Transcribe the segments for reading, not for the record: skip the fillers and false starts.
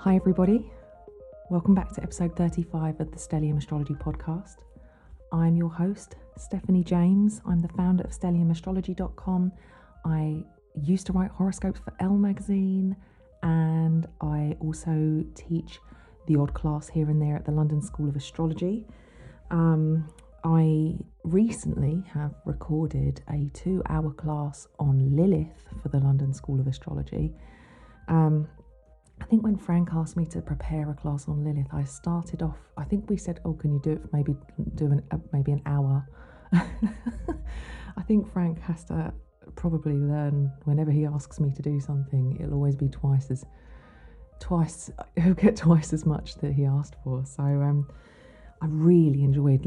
Hi everybody, welcome back to episode 35 of the Stellium Astrology Podcast. I'm your host, Stephanie James. I'm the founder of StelliumAstrology.com. I used to write horoscopes for Elle magazine, and I also teach the odd class here and there at the London School of Astrology. I recently have recorded a 2-hour class on Lilith for the London School of Astrology. I think when Frank asked me to prepare a class on Lilith, I started off, I think we said, can you do it for maybe an hour? I think Frank has to probably learn whenever he asks me to do something, it'll always be he'll get twice as much that he asked for. So I really enjoyed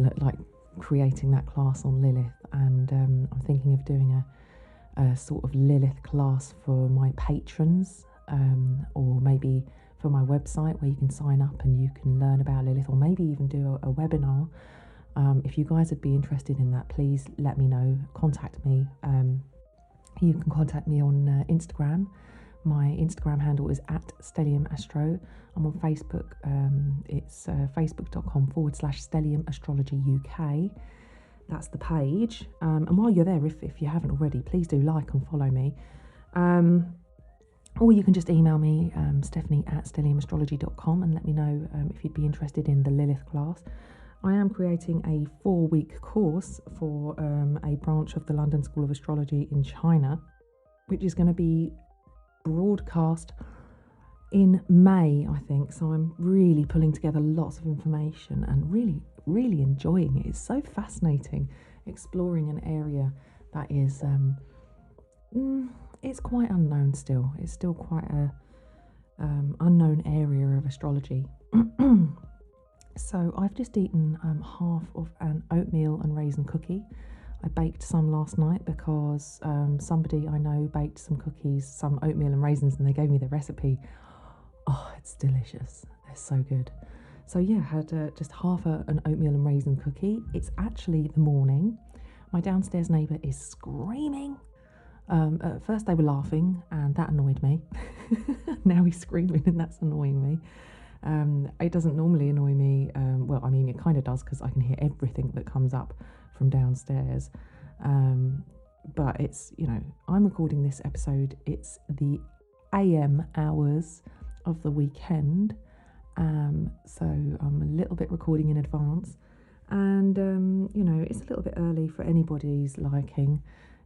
creating that class on Lilith, and I'm thinking of doing a sort of Lilith class for my patrons, or maybe for my website where you can sign up and you can learn about Lilith, or maybe even do a webinar. If you guys would be interested in that, please let me know. Contact me. You can contact me on Instagram. My Instagram handle is @Stellium Astro. I'm on Facebook. It's facebook.com/Stellium Astrology UK. That's the page. And while you're there, if you haven't already, please do like and follow me. Or you can just email me, Stephanie@StelliumAstrology.com, and let me know if you'd be interested in the Lilith class. I am creating a 4-week course for a branch of the London School of Astrology in China, which is going to be broadcast in May, I think. So I'm really pulling together lots of information and really, really enjoying it. It's so fascinating exploring an area that is... it's quite unknown still. It's still quite a unknown area of astrology. So I've just eaten half of an oatmeal and raisin cookie. I baked some last night because somebody I know baked some oatmeal and raisins, and they gave me the recipe. Oh, it's delicious. They're so good. So yeah, I had just half an oatmeal and raisin cookie. It's actually the morning. My downstairs neighbour is screaming. At first they were laughing, and that annoyed me. Now he's screaming, and that's annoying me. It doesn't normally annoy me. It kind of does, because I can hear everything that comes up from downstairs. But it's, I'm recording this episode. It's the AM hours of the weekend. So I'm a little bit recording in advance. And, it's a little bit early for anybody's liking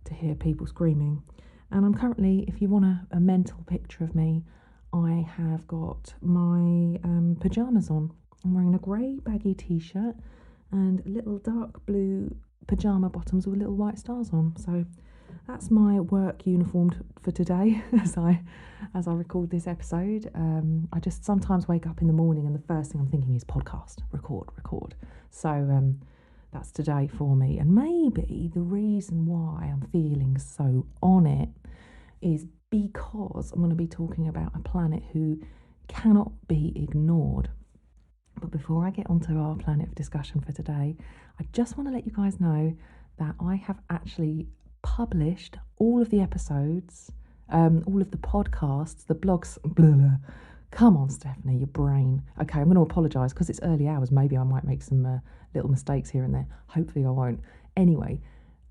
to hear people screaming. And I'm currently, if you want a mental picture of me, I have got my pyjamas on. I'm wearing a grey baggy t-shirt and little dark blue pyjama bottoms with little white stars on. So that's my work uniform for today as I record this episode. I just sometimes wake up in the morning and the first thing I'm thinking is podcast, record. So that's today for me. And maybe the reason why I'm feeling so on it is because I'm going to be talking about a planet who cannot be ignored. But before I get onto our planet of discussion for today, I just want to let you guys know that I have actually published all of the episodes, all of the podcasts, the blogs, blah, blah. Come on, Stephanie, your brain. Okay, I'm going to apologise because it's early hours. Maybe I might make some little mistakes here and there. Hopefully I won't. Anyway,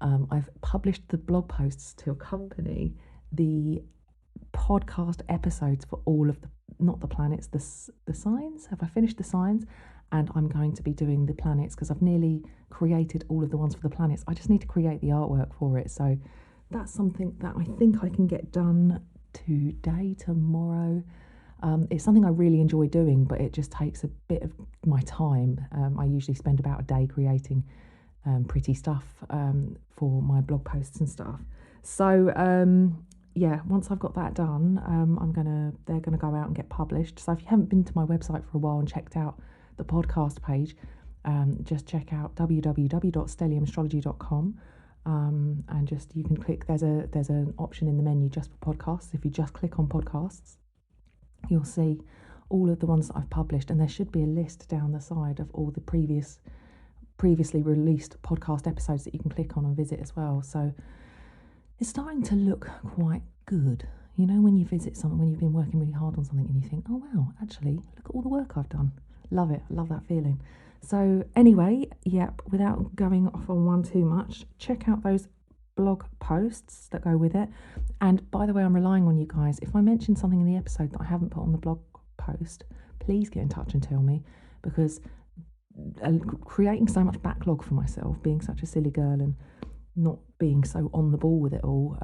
I've published the blog posts to accompany the podcast episodes for all of not the planets, the signs. Have I finished the signs? And I'm going to be doing the planets because I've nearly created all of the ones for the planets. I just need to create the artwork for it. So that's something that I think I can get done today, tomorrow. It's something I really enjoy doing, but it just takes a bit of my time. I usually spend about a day creating pretty stuff for my blog posts and stuff. So once I've got that done, they're gonna go out and get published. So if you haven't been to my website for a while and checked out the podcast page, just check out www.stelliumastrology.com, and just you can click. There's an option in the menu just for podcasts. If you just click on podcasts, you'll see all of the ones that I've published, and there should be a list down the side of all the previously released podcast episodes that you can click on and visit as well. So it's starting to look quite good, You know, when you visit something, when you've been working really hard on something and you think, oh wow, actually, look at all the work I've done. Love it. Love that feeling. So anyway, yep, without going off on one too much, check out those blog posts that go with it. And by the way, I'm relying on you guys. If I mention something in the episode that I haven't put on the blog post, please get in touch and tell me, because creating so much backlog for myself, being such a silly girl and not being so on the ball with it all,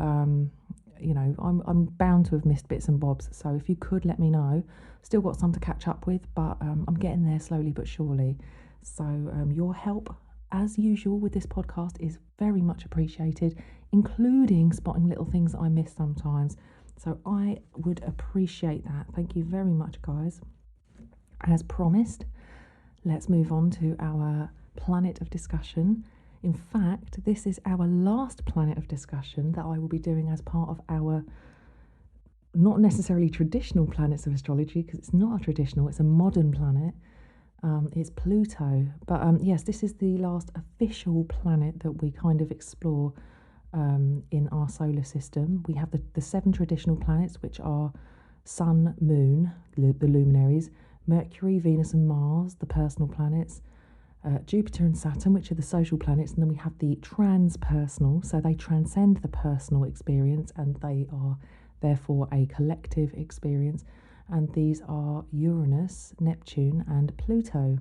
you know, I'm bound to have missed bits and bobs. So if you could let me know, still got some to catch up with, but I'm getting there slowly but surely. So your help, as usual with this podcast, is very much appreciated, including spotting little things that I miss sometimes. So I would appreciate that. Thank you very much, guys. As promised, let's move on to our planet of discussion. In fact, this is our last planet of discussion that I will be doing as part of our not necessarily traditional planets of astrology, because it's not a traditional, it's a modern planet. It's Pluto. But yes, this is the last official planet that we kind of explore in our solar system. We have the 7 traditional planets, which are Sun, Moon, the luminaries, Mercury, Venus and Mars, the personal planets, Jupiter and Saturn, which are the social planets, and then we have the transpersonal, so they transcend the personal experience and they are therefore a collective experience, and these are Uranus, Neptune and Pluto.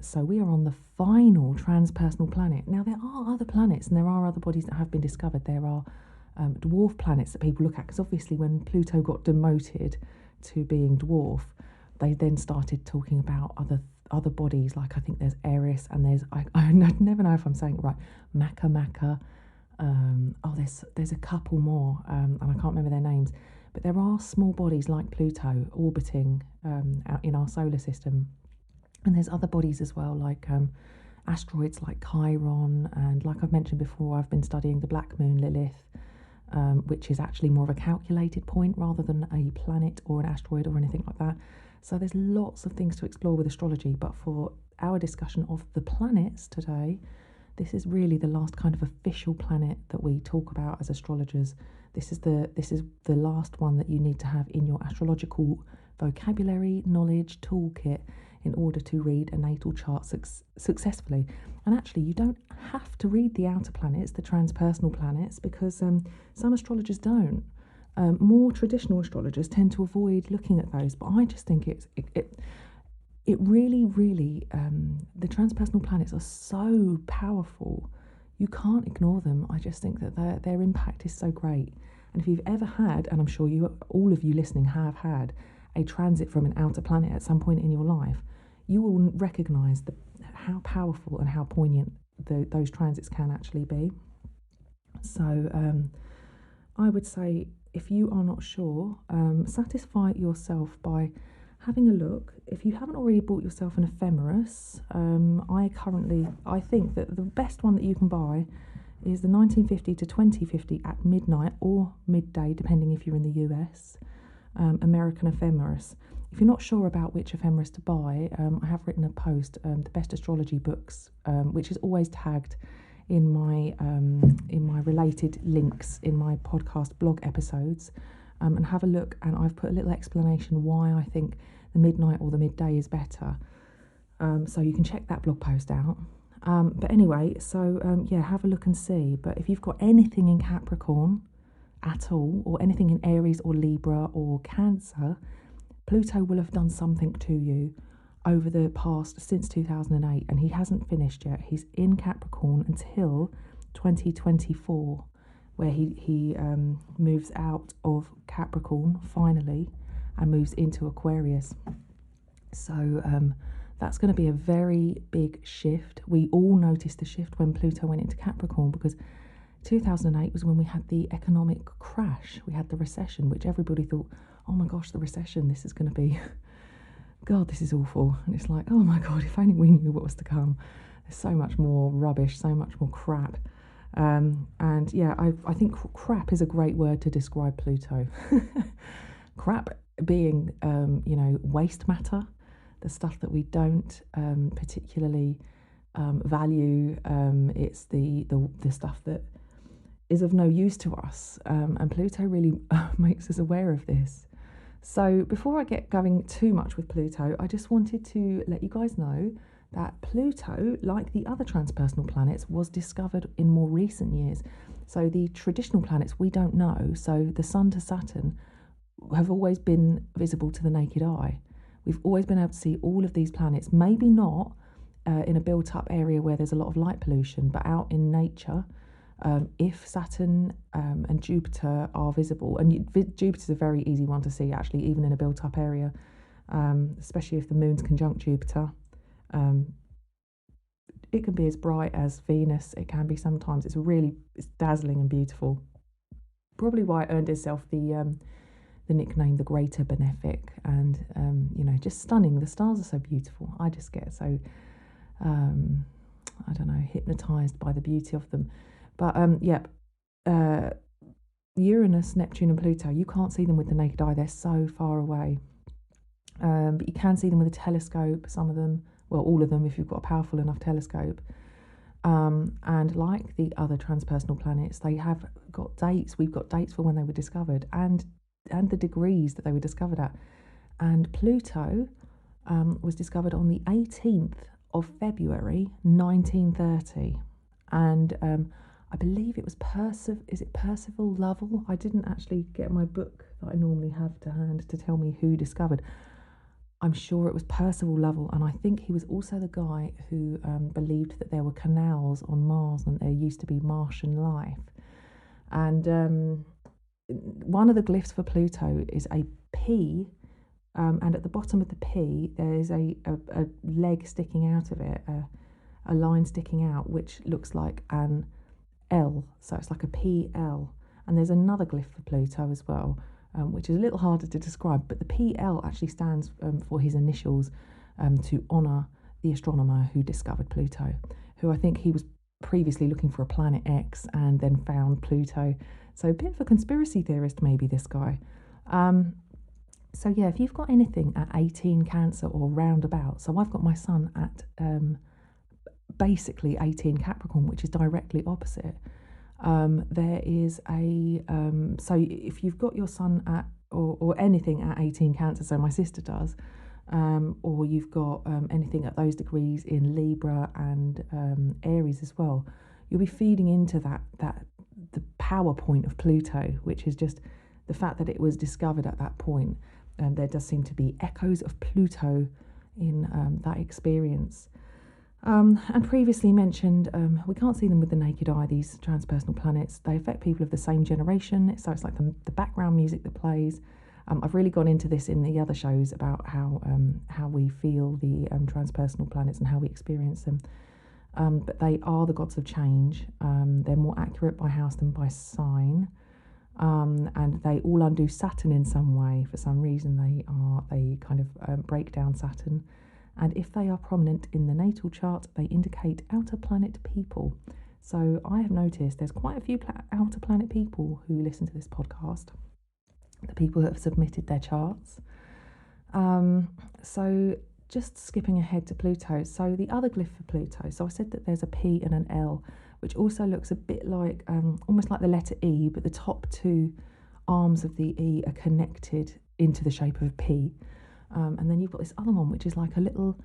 So we are on the final transpersonal planet. Now there are other planets and there are other bodies that have been discovered. There are dwarf planets that people look at, because obviously when Pluto got demoted to being dwarf, they then started talking about other bodies, like I think there's Eris and there's I never know if I'm saying it right, Maca. There's a couple more and I can't remember their names, but there are small bodies like Pluto orbiting out in our solar system, and there's other bodies as well, like asteroids like Chiron, and like I've mentioned before, I've been studying the black moon Lilith, which is actually more of a calculated point rather than a planet or an asteroid or anything like that. So there's lots of things to explore with astrology, but for our discussion of the planets today, this is really the last kind of official planet that we talk about as astrologers. This is the last one that you need to have in your astrological vocabulary, knowledge, toolkit in order to read a natal chart successfully. And actually, you don't have to read the outer planets, the transpersonal planets, because some astrologers don't. More traditional astrologers tend to avoid looking at those, but I just think it really, the transpersonal planets are so powerful. You can't ignore them. I just think that their impact is so great. And if you've ever had, and I'm sure all of you listening have had, a transit from an outer planet at some point in your life, you will recognise how powerful and how poignant those transits can actually be. So I would say, if you are not sure, satisfy yourself by having a look. If you haven't already bought yourself an ephemeris, I think that the best one that you can buy is the 1950 to 2050 at midnight or midday, depending if you're in the US, American ephemeris. If you're not sure about which ephemeris to buy, I have written a post, the best astrology books, which is always tagged in my related links in my podcast blog episodes, and have a look, and I've put a little explanation why I think the midnight or the midday is better, so you can check that blog post out. But anyway, so have a look and see. But if you've got anything in Capricorn at all, or anything in Aries or Libra or Cancer, Pluto will have done something to you over the past, since 2008, and he hasn't finished yet. He's in Capricorn until 2024, where he moves out of Capricorn finally and moves into Aquarius. So that's going to be a very big shift. We all noticed the shift when Pluto went into Capricorn, because 2008 was when we had the economic crash. We had the recession, which everybody thought, oh my gosh, the recession, this is going to be, God, this is awful. And it's like, oh my God, if only we knew what was to come. There's so much more rubbish, so much more crap. And yeah, I think crap is a great word to describe Pluto. Crap being, waste matter, the stuff that we don't particularly value. It's the stuff that is of no use to us, and Pluto really makes us aware of this. So before I get going too much with Pluto, I just wanted to let you guys know that Pluto, like the other transpersonal planets, was discovered in more recent years. So the traditional planets we don't know, so the Sun to Saturn, have always been visible to the naked eye. We've always been able to see all of these planets, maybe not in a built-up area where there's a lot of light pollution, but out in nature. If Saturn and Jupiter are visible, and Jupiter's a very easy one to see actually, even in a built-up area, especially if the moon's conjunct Jupiter. It can be as bright as Venus. It can be sometimes. It's dazzling and beautiful. Probably why it earned itself the nickname the Greater Benefic, and just stunning. The stars are so beautiful. I just get so I don't know, hypnotized by the beauty of them. But Uranus, Neptune and Pluto, you can't see them with the naked eye. They're so far away. But you can see them with a telescope, some of them, well, all of them if you've got a powerful enough telescope. And like the other transpersonal planets, they have got dates. We've got dates for when they were discovered and the degrees that they were discovered at. And Pluto was discovered on the 18th of February 1930. And I believe it was Percival Lovell? I didn't actually get my book that I normally have to hand to tell me who discovered. I'm sure it was Percival Lovell, and I think he was also the guy who believed that there were canals on Mars and there used to be Martian life. And one of the glyphs for Pluto is a P, and at the bottom of the P there is a leg sticking out of it, a line sticking out, which looks like an L, so it's like a PL. And there's another glyph for Pluto as well, which is a little harder to describe, but the PL actually stands for his initials, to honour the astronomer who discovered Pluto, who I think he was previously looking for a planet X and then found Pluto. So a bit of a conspiracy theorist maybe, this guy. So yeah, if you've got anything at 18 Cancer or roundabout, so I've got my sun at basically 18 Capricorn, which is directly opposite. There is so if you've got your sun at or anything at 18 Cancer, so my sister does, or you've got anything at those degrees in Libra and Aries as well, you'll be feeding into the power point of Pluto, which is just the fact that it was discovered at that point. There does seem to be echoes of Pluto in that experience. And previously mentioned, we can't see them with the naked eye, these transpersonal planets. They affect people of the same generation, so it's like the background music that plays. I've really gone into this in the other shows about how we feel the transpersonal planets and how we experience them. But they are the gods of change. They're more accurate by house than by sign. And they all undo Saturn in some way. For some reason, they kind of break down Saturn. And if they are prominent in the natal chart, they indicate outer planet people. So I have noticed there's quite a few outer planet people who listen to this podcast, the people that have submitted their charts. So just skipping ahead to Pluto. So the other glyph for Pluto, so I said that there's a P and an L, which also looks a bit like, almost like the letter E, but the top two arms of the E are connected into the shape of a P. And then you've got this other one, which is like a little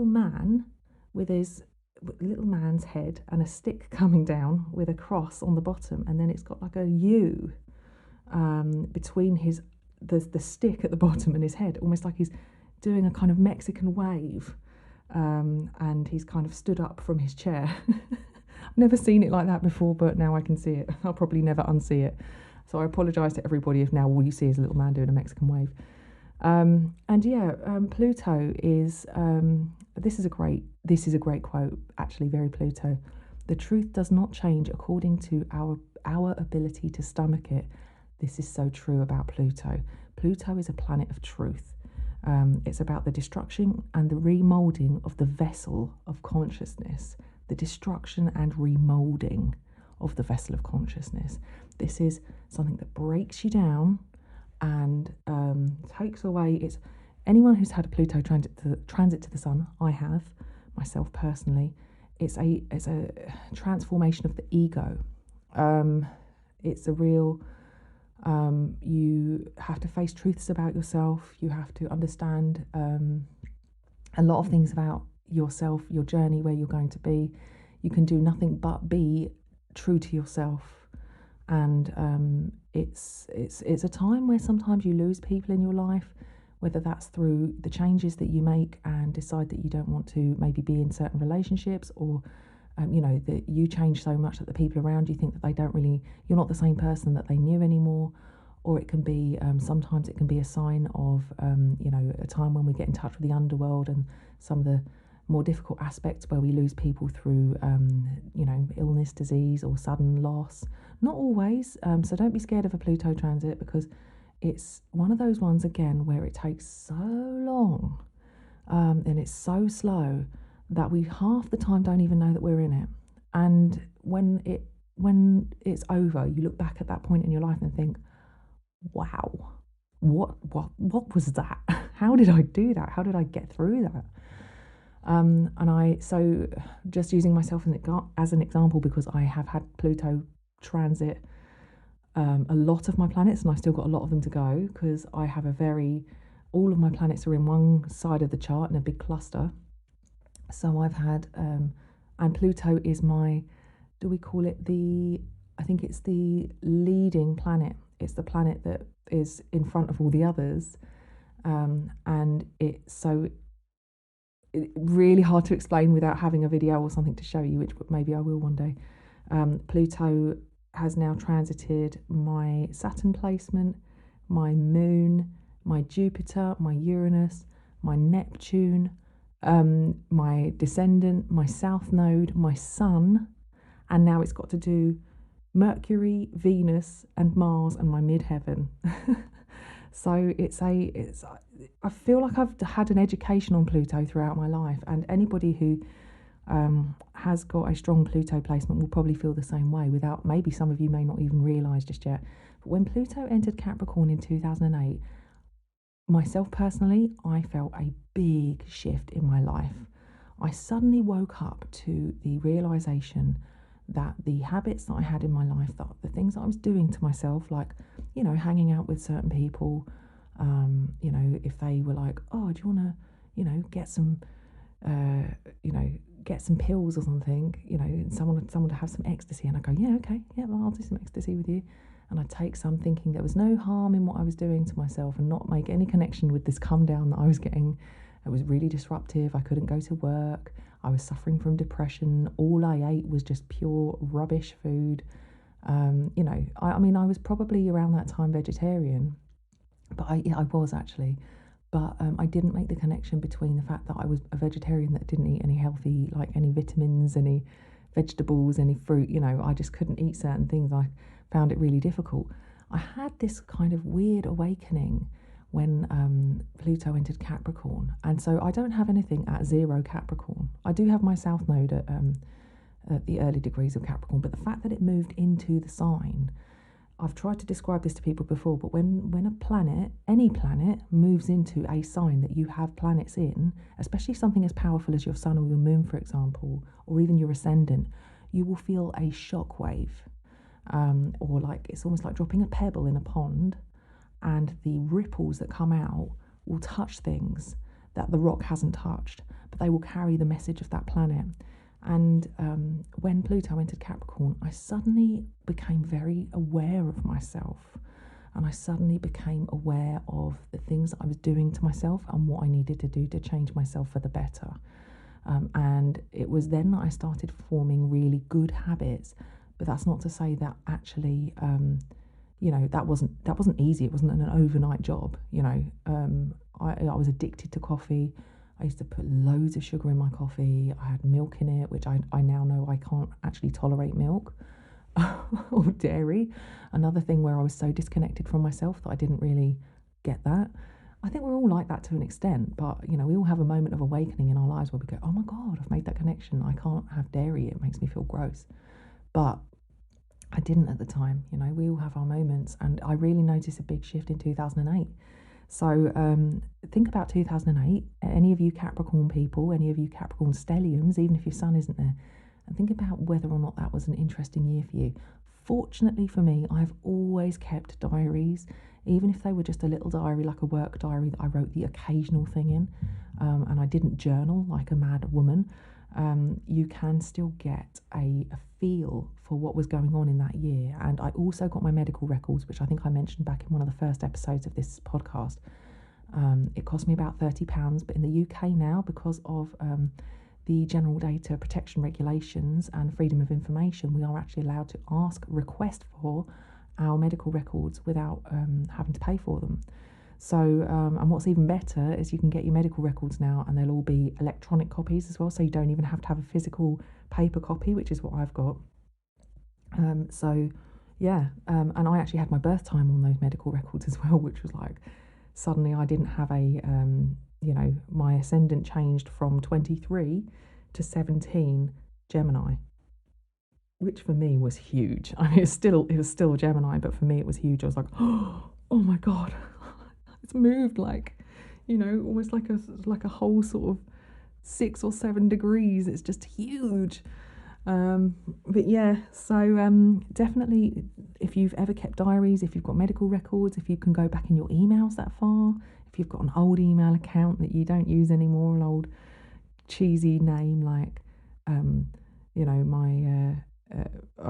man with his little man's head and a stick coming down with a cross on the bottom, and then it's got like a U between the stick at the bottom and his head, almost like he's doing a kind of Mexican wave, and he's kind of stood up from his chair. I've never seen it like that before, but now I can see it. I'll probably never unsee it. So I apologise to everybody if now all you see is a little man doing a Mexican wave. Pluto is this is a great quote, actually, very Pluto. The truth does not change according to our ability to stomach it. This is so true about Pluto. Pluto is a planet of truth. It's about the destruction and the remoulding of the vessel of consciousness, the destruction and remoulding of the vessel of consciousness. This is something that breaks you down and takes away. It's anyone who's had a Pluto transit to the sun. I have myself personally. It's a transformation of the ego, It's a real, you have to face truths about yourself. You have to understand a lot of things about yourself, your journey, where you're going to be. You can do nothing but be true to yourself. And it's a time where sometimes you lose people in your life, whether that's through the changes that you make and decide that you don't want to maybe be in certain relationships, or that you change so much that the people around you think that you're not the same person that they knew anymore. Or it can be, sometimes it can be a sign of, a time when we get in touch with the underworld and some of the more difficult aspects where we lose people through, illness, disease, or sudden loss. Not always, so don't be scared of a Pluto transit, because it's one of those ones, again, where it takes so long and it's so slow that we half the time don't even know that we're in it. And when it's over, you look back at that point in your life and think, wow, what was that? How did I do that? How did I get through that? So just using myself as an example, because I have had Pluto transit a lot of my planets, and I've still got a lot of them to go, because I have all of my planets are in one side of the chart in a big cluster. So I've had, and Pluto is do we call it I think it's the leading planet. It's the planet that is in front of all the others. And it's really hard to explain without having a video or something to show you, which maybe I will one day. Pluto has now transited my Saturn placement, my Moon, my Jupiter, my Uranus, my Neptune, my descendant, my South Node, my Sun, and now it's got to do Mercury, Venus, and Mars, and my midheaven. So I feel like I've had an education on Pluto throughout my life, and anybody who has got a strong Pluto placement will probably feel the same way, without, maybe some of you may not even realise just yet. But when Pluto entered Capricorn in 2008, myself personally, I felt a big shift in my life. I suddenly woke up to the realisation that the habits that I had in my life, that the things that I was doing to myself, like, hanging out with certain people, if they were like, oh, do you want to, get some, get some pills or something, and someone to have some ecstasy, and I go, yeah, okay, yeah, well, I'll do some ecstasy with you. And I'd take some, thinking there was no harm in what I was doing to myself, and not make any connection with this come down that I was getting. It was really disruptive. I couldn't go to work. I was suffering from depression. All I ate was just pure rubbish food. I was probably around that time vegetarian, but I was actually. But I didn't make the connection between the fact that I was a vegetarian that didn't eat any healthy, like any vitamins, any vegetables, any fruit. I just couldn't eat certain things. I found it really difficult. I had this kind of weird awakening when Pluto entered Capricorn, and so I don't have anything at 0 Capricorn. I do have my South Node at the early degrees of Capricorn, but the fact that it moved into the sign, I've tried to describe this to people before, but when a planet, any planet, moves into a sign that you have planets in, especially something as powerful as your sun or your moon, for example, or even your ascendant, you will feel a shock wave, or like it's almost like dropping a pebble in a pond, and the ripples that come out will touch things that the rock hasn't touched, but they will carry the message of that planet. And when Pluto entered Capricorn, I suddenly became very aware of myself, and I suddenly became aware of the things that I was doing to myself and what I needed to do to change myself for the better. And it was then that I started forming really good habits. But that's not to say that actually that wasn't easy. It wasn't an overnight job. I was addicted to coffee. I used to put loads of sugar in my coffee. I had milk in it, which I now know I can't actually tolerate milk or dairy. Another thing where I was so disconnected from myself that I didn't really get that. I think we're all like that to an extent, but we all have a moment of awakening in our lives where we go, oh my God, I've made that connection. I can't have dairy. It makes me feel gross. But I didn't at the time. We all have our moments, and I really noticed a big shift in 2008. So think about 2008, any of you Capricorn people, any of you Capricorn stelliums, even if your sun isn't there, and think about whether or not that was an interesting year for you. Fortunately for me, I've always kept diaries, even if they were just a little diary, like a work diary that I wrote the occasional thing in, and I didn't journal like a mad woman. You can still get a feel for what was going on in that year. And I also got my medical records, which I think I mentioned back in one of the first episodes of this podcast. It cost me about £30, but in the UK now, because of the General Data Protection Regulations and freedom of information, we are actually allowed to request for our medical records without having to pay for them. So, and what's even better is you can get your medical records now, and they'll all be electronic copies as well, so you don't even have to have a physical paper copy, which is what I've got. And I actually had my birth time on those medical records as well, which was like, suddenly I didn't have my ascendant changed from 23 to 17 Gemini, which for me was huge. I mean, it was still Gemini, but for me it was huge. I was like, oh my God, it's moved almost like a whole sort of 6 or 7 degrees. It's just huge. Definitely, if you've ever kept diaries, if you've got medical records, if you can go back in your emails that far, if you've got an old email account that you don't use anymore, an old cheesy name like, I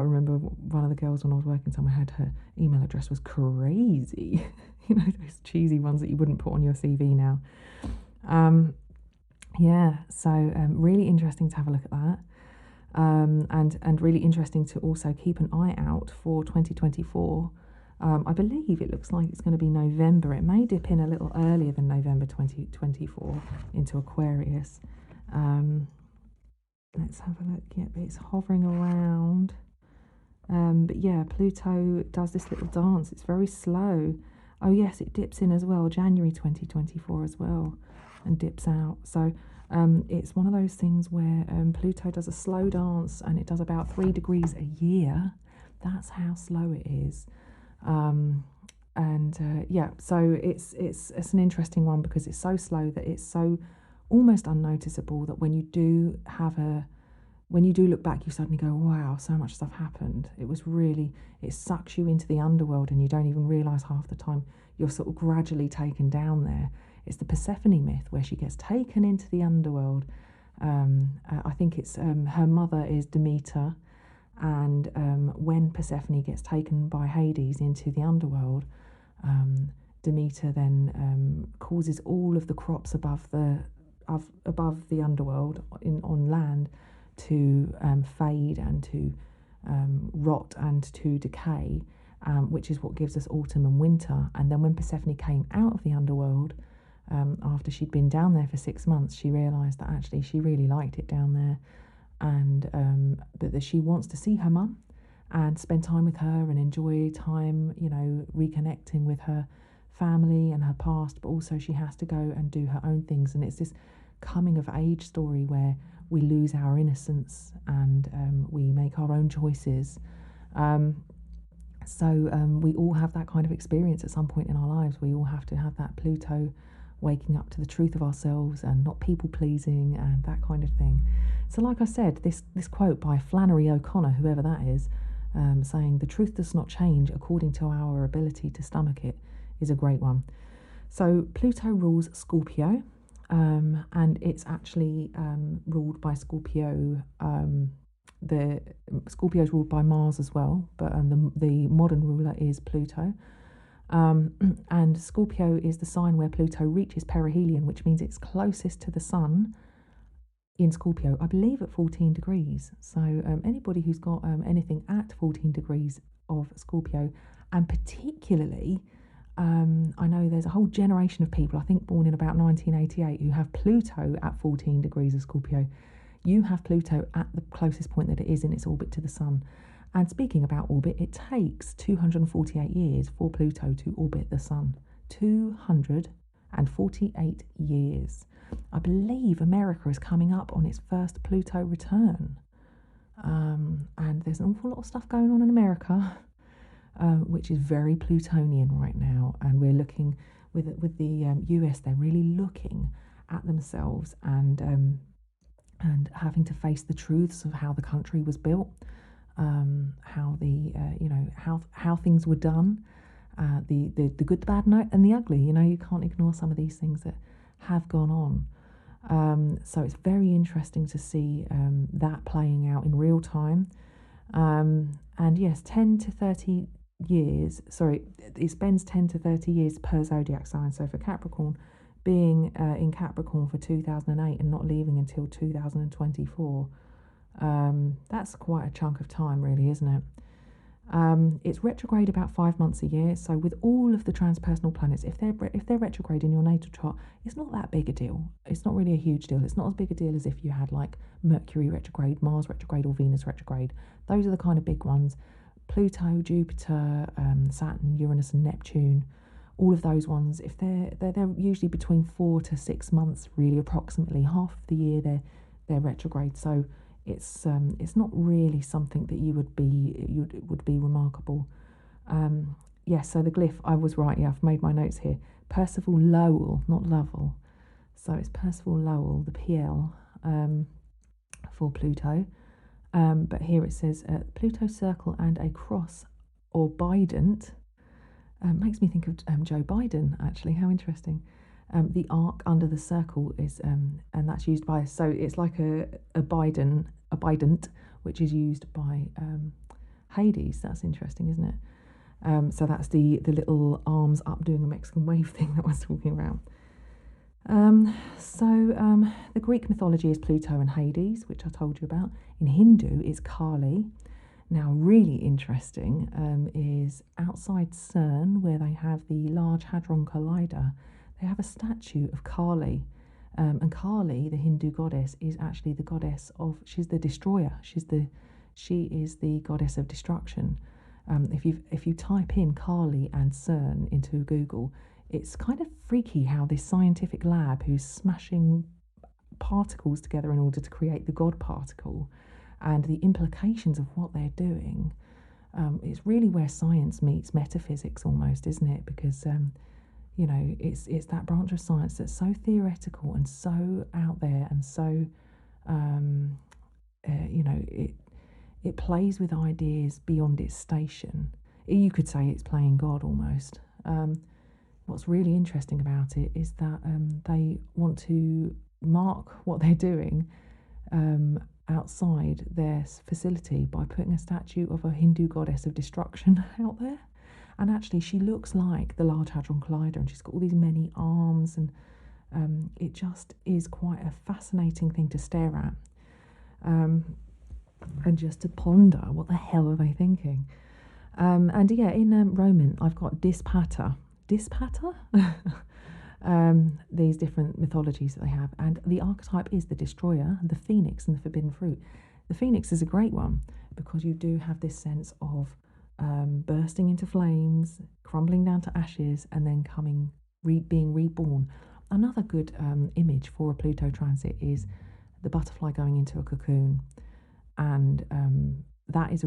remember one of the girls when I was working somewhere had her email address was crazy, those cheesy ones that you wouldn't put on your CV now. Really interesting to have a look at that. And really interesting to also keep an eye out for 2024. I believe it looks like it's going to be November. It may dip in a little earlier than November 2024 into Aquarius. Let's have a look. Yeah, but it's hovering around. Pluto does this little dance. It's very slow. Oh yes, it dips in as well, January 2024 as well, and dips out. So it's one of those things where Pluto does a slow dance, and it does about 3 degrees a year. That's how slow it is. So it's an interesting one because it's so slow that it's so almost unnoticeable that when you do look back, you suddenly go, wow, so much stuff happened. It sucks you into the underworld, and you don't even realise half the time you're sort of gradually taken down there. It's the Persephone myth where she gets taken into the underworld. I think it's her mother is Demeter, and when Persephone gets taken by Hades into the underworld, Demeter then causes all of the crops above the underworld on land to fade and to rot and to decay, which is what gives us autumn and winter. And then when Persephone came out of the underworld, after she'd been down there for 6 months, she realised that actually she really liked it down there, and but that she wants to see her mum and spend time with her and enjoy time, reconnecting with her family and her past, but also she has to go and do her own things. And it's this coming of age story where we lose our innocence and we make our own choices. We all have that kind of experience at some point in our lives. We all have to have that Pluto waking up to the truth of ourselves and not people pleasing and that kind of thing. So like I said, this quote by Flannery O'Connor, whoever that is, saying the truth does not change according to our ability to stomach it, is a great one. So Pluto rules Scorpio, and it's actually ruled by Scorpio. The Scorpio is ruled by Mars as well, but the modern ruler is Pluto. And Scorpio is the sign where Pluto reaches perihelion, which means it's closest to the sun in Scorpio, I believe at 14 degrees. So anybody who's got anything at 14 degrees of Scorpio, and particularly, I know there's a whole generation of people, I think born in about 1988, who have Pluto at 14 degrees of Scorpio. You have Pluto at the closest point that it is in its orbit to the sun. And speaking about orbit, it takes 248 years for Pluto to orbit the sun. 248 years. I believe America is coming up on its first Pluto return. And there's an awful lot of stuff going on in America, which is very Plutonian right now. And we're looking, with the US, they're really looking at themselves and having to face the truths of how the country was built. how the how things were done, the good, the bad, and the ugly. You can't ignore some of these things that have gone on. So it's very interesting to see that playing out in real time. And yes, 10 to 30 years, it spends 10 to 30 years per zodiac sign. So for Capricorn, being in Capricorn for 2008 and not leaving until 2024, that's quite a chunk of time, really, isn't it? It's retrograde about 5 months a year. So with all of the transpersonal planets, if they're retrograde in your natal chart, it's not that big a deal. It's not really a huge deal. It's not as big a deal as if you had like Mercury retrograde, Mars retrograde, or Venus retrograde. Those are the kind of big ones. Pluto, Jupiter, Saturn, Uranus, and Neptune. All of those ones, if they're usually between 4 to 6 months, really, approximately half of the year they're retrograde. So it's not really something that would be remarkable. Yes, so the glyph, I was right. Yeah, I've made my notes here. Percival Lowell, not Lovell. So it's Percival Lowell, the PL, for Pluto. But here it says Pluto circle and a cross or bident. Makes me think of Joe Biden, actually. How interesting. The arc under the circle is, and that's used by, so it's like a bident, which is used by Hades. That's interesting, isn't it? So that's the little arms up doing a Mexican wave thing that I was talking about. The Greek mythology is Pluto and Hades, which I told you about. In Hindu, it's Kali. Now, really interesting is outside CERN, where they have the Large Hadron Collider, they have a statue of Kali. And Kali, the Hindu goddess, is actually the goddess of, she's the destroyer. She is the goddess of destruction. If you type in Kali and CERN into Google, it's kind of freaky how this scientific lab who's smashing particles together in order to create the God particle, and the implications of what they're doing. It's really where science meets metaphysics almost, isn't it? Because, it's that branch of science that's so theoretical and so out there and so, it plays with ideas beyond its station. You could say it's playing God almost. What's really interesting about it is that they want to mark what they're doing outside their facility by putting a statue of a Hindu goddess of destruction out there. And actually she looks like the Large Hadron Collider, and she's got all these many arms, and it just is quite a fascinating thing to stare at, and just to ponder what the hell are they thinking. In Roman I've got Dispater these different mythologies that they have, and the archetype is the destroyer, the phoenix, and the forbidden fruit. The phoenix is a great one because you do have this sense of bursting into flames, crumbling down to ashes, and then being reborn. Another good image for a Pluto transit is the butterfly going into a cocoon, and that is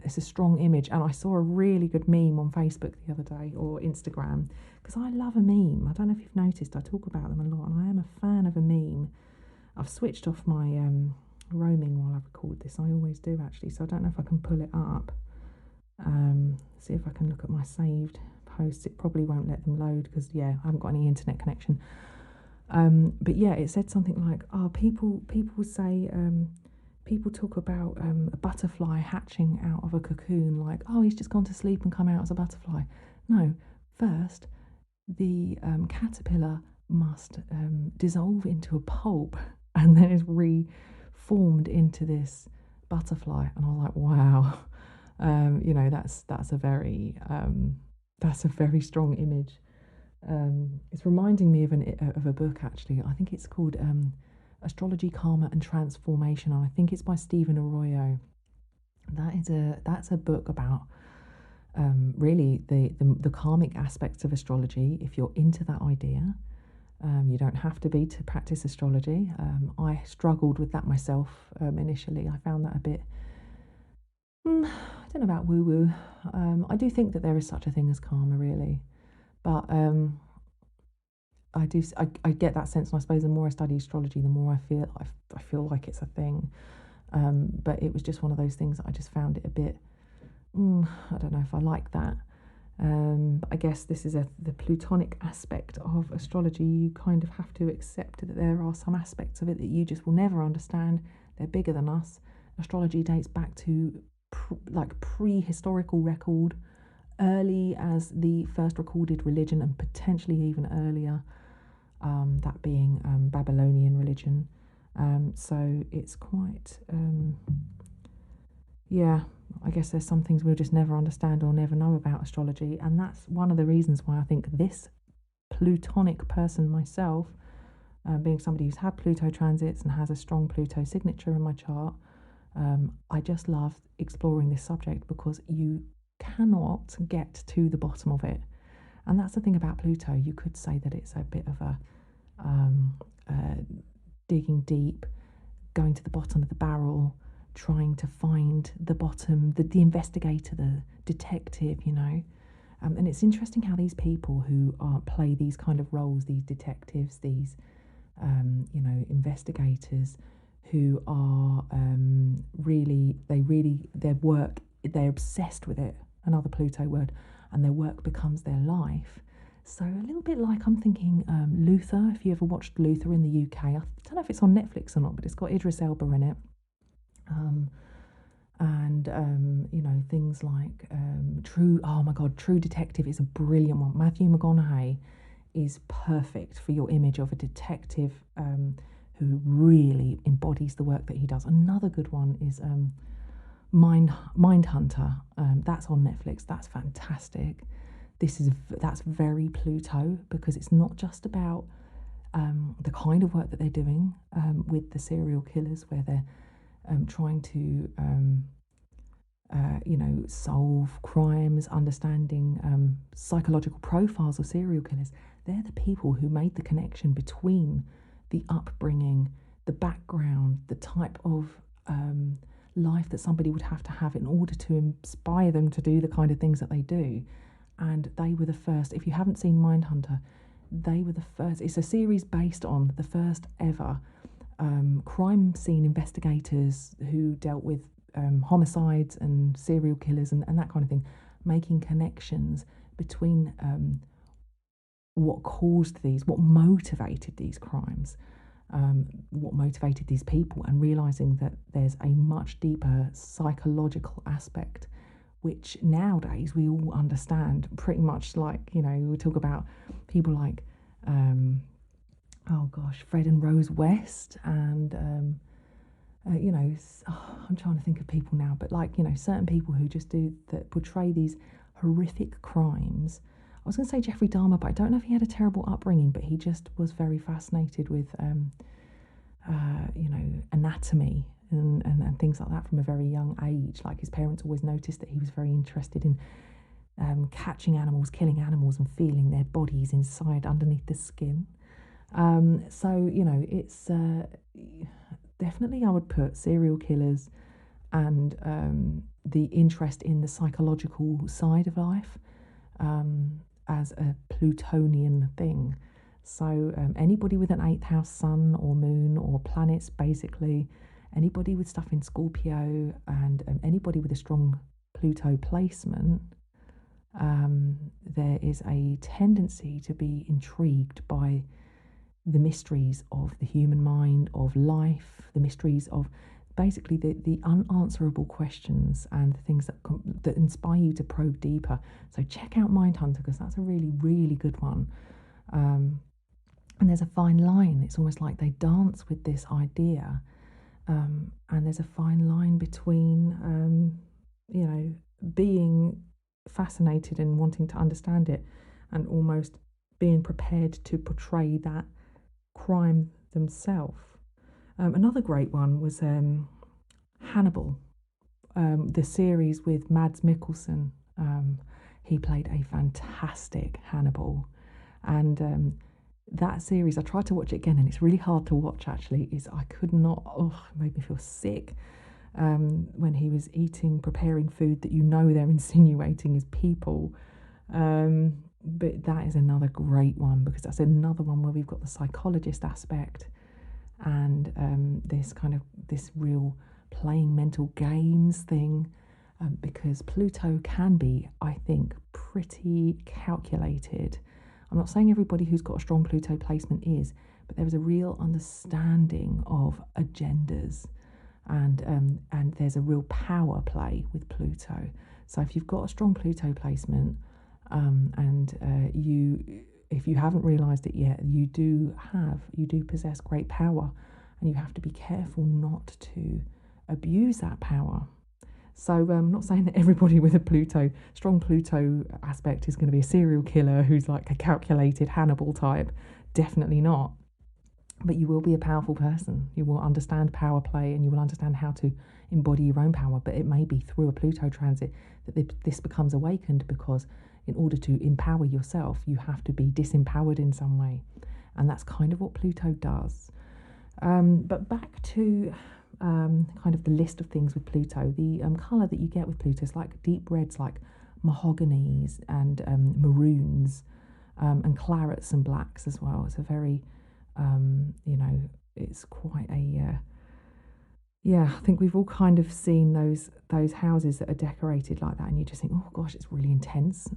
it's a strong image. And I saw a really good meme on Facebook the other day, or Instagram, because I love a meme. I don't know if you've noticed, I talk about them a lot, and I am a fan of a meme. I've switched off my roaming while I record this. I always do, actually, so I don't know if I can pull it up. See if I can look at my saved posts. It probably won't let them load because, I haven't got any internet connection. But it said something like, people say... people talk about a butterfly hatching out of a cocoon, like, he's just gone to sleep and come out as a butterfly. No, first, the caterpillar must dissolve into a pulp and then is reformed into this butterfly. And I was like, wow, that's a very strong image. It's reminding me of a book, actually. I think it's called Astrology, Karma and Transformation, and I think it's by Stephen Arroyo. That's a book about really the karmic aspects of astrology. If you're into that idea, you don't have to be to practice astrology. I struggled with that myself initially. I found that a bit I don't know about woo-woo. I do think that there is such a thing as karma, really, but I get that sense, and I suppose the more I study astrology, the more I feel like it's a thing. But it was just one of those things that I just found it a bit, I don't know if I like that. But I guess this is the plutonic aspect of astrology. You kind of have to accept that there are some aspects of it that you just will never understand. They're bigger than us. Astrology dates back to prehistorical record, early as the first recorded religion, and potentially even earlier, that being Babylonian religion. So it's quite, I guess there's some things we'll just never understand or never know about astrology, and that's one of the reasons why I think this plutonic person myself, being somebody who's had Pluto transits and has a strong Pluto signature in my chart, I just love exploring this subject because you cannot get to the bottom of it. And that's the thing about Pluto. You could say that it's a bit of a digging deep, going to the bottom of the barrel, trying to find the bottom, the investigator, the detective, and it's interesting how these people who play these kind of roles, these detectives, these investigators, who are their work, they're obsessed with it, another Pluto word, and their work becomes their life. So a little bit like, I'm thinking Luther, if you ever watched Luther in the UK, I don't know if it's on Netflix or not, but it's got Idris Elba in it. Things like True Detective is a brilliant one. Matthew McConaughey is perfect for your image of a detective who really embodies the work that he does. Another good one is Mindhunter. That's on Netflix. That's fantastic. That's very Pluto, because it's not just about the kind of work that they're doing with the serial killers, where they're trying to solve crimes, understanding psychological profiles of serial killers. They're the people who made the connection between the upbringing, the background, the type of life that somebody would have to have in order to inspire them to do the kind of things that they do. And they were the first. If you haven't seen Mindhunter, they were the first. It's a series based on the first ever crime scene investigators who dealt with homicides and serial killers and that kind of thing, making connections between what motivated these crimes, what motivated these people, and realising that there's a much deeper psychological aspect, which nowadays we all understand pretty much. Like, we talk about people like Fred and Rose West, and I'm trying to think of people now, but certain people who just portray these horrific crimes. I was going to say Jeffrey Dahmer, but I don't know if he had a terrible upbringing, but he just was very fascinated with anatomy and things like that from a very young age. Like, his parents always noticed that he was very interested in catching animals, killing animals, and feeling their bodies inside underneath the skin. It's definitely, I would put serial killers and the interest in the psychological side of life as a Plutonian thing. So anybody with an 8th house sun or moon or planets, basically, anybody with stuff in Scorpio, and anybody with a strong Pluto placement, there is a tendency to be intrigued by the mysteries of the human mind, of life, the mysteries of basically the unanswerable questions and the things that inspire you to probe deeper. So check out Mindhunter, because that's a really, really good one. And there's a fine line. It's almost like they dance with this idea, and there's a fine line between being fascinated and wanting to understand it, and almost being prepared to portray that crime themselves. Another great one was Hannibal, the series with Mads Mikkelsen. He played a fantastic Hannibal, and that series, I tried to watch it again, and it's really hard to watch, actually. I could not, it made me feel sick when he was preparing food that they're insinuating is people. But that is another great one, because that's another one where we've got the psychologist aspect and this real playing mental games thing, because Pluto can be, I think, pretty calculated. I'm not saying everybody who's got a strong Pluto placement is, but there is a real understanding of agendas, and there's a real power play with Pluto. So if you've got a strong Pluto placement, if you haven't realised it yet, you do possess great power, and you have to be careful not to abuse that power. So I'm not saying that everybody with a strong Pluto aspect is going to be a serial killer who's like a calculated Hannibal type. Definitely not. But you will be a powerful person. You will understand power play, and you will understand how to embody your own power. But it may be through a Pluto transit that this becomes awakened, because in order to empower yourself, you have to be disempowered in some way. And that's kind of what Pluto does. But back to kind of the list of things with Pluto. The colour that you get with Pluto is like deep reds, like mahoganies and maroons, and clarets and blacks as well. It's a very, it's quite a... I think we've all kind of seen those houses that are decorated like that, and you just think, oh gosh, it's really intense.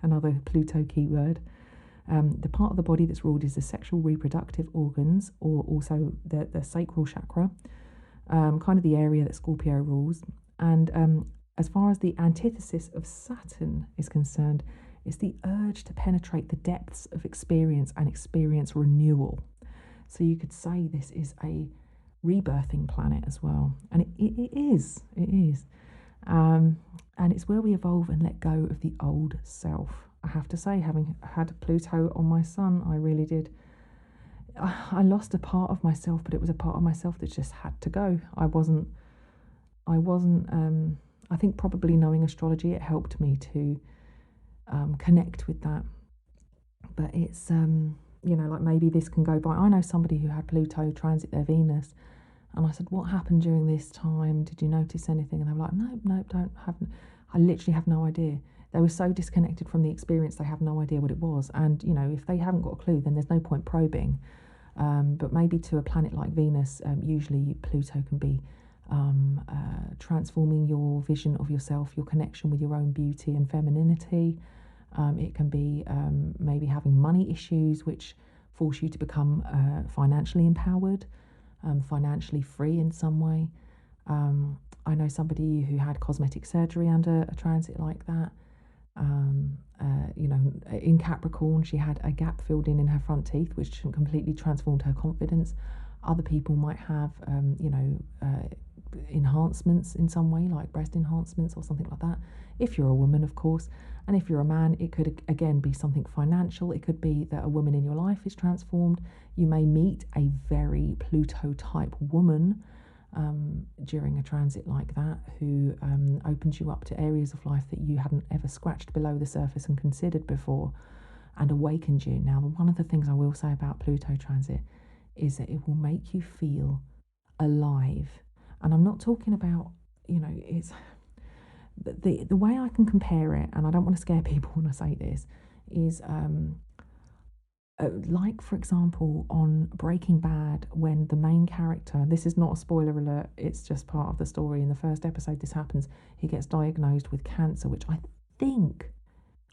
Another Pluto keyword. The part of the body that's ruled is the sexual reproductive organs, or also the sacral chakra, kind of the area that Scorpio rules. And as far as the antithesis of Saturn is concerned, it's the urge to penetrate the depths of experience and experience renewal. So you could say this is a rebirthing planet as well, and it is, and it's where we evolve and let go of the old self. I have to say, having had Pluto on my sun, I really did. I lost a part of myself, but it was a part of myself that just had to go. I wasn't. I think probably knowing astrology, it helped me to connect with that. But it's like maybe this can go by. I know somebody who had Pluto transit their Venus, and I said, what happened during this time? Did you notice anything? And they were like, nope, haven't. I literally have no idea. They were so disconnected from the experience, they have no idea what it was. And, if they haven't got a clue, then there's no point probing. But maybe to a planet like Venus, usually Pluto can be transforming your vision of yourself, your connection with your own beauty and femininity. It can be maybe having money issues, which force you to become financially empowered, financially free in some way. I know somebody who had cosmetic surgery under a transit like that. In Capricorn, she had a gap filled in her front teeth, which completely transformed her confidence. Other people might have, enhancements in some way, like breast enhancements or something like that. If you're a woman, of course. And if you're a man, it could, again, be something financial. It could be that a woman in your life is transformed. You may meet a very Pluto-type woman during a transit like that, who opens you up to areas of life that you hadn't ever scratched below the surface and considered before, and awakened you. Now, one of the things I will say about Pluto transit is that it will make you feel alive. And I'm not talking about, it's the way I can compare it, and I don't want to scare people when I say this, is like, for example, on Breaking Bad, when the main character, this is not a spoiler alert, it's just part of the story. In the first episode this happens, he gets diagnosed with cancer, which I think,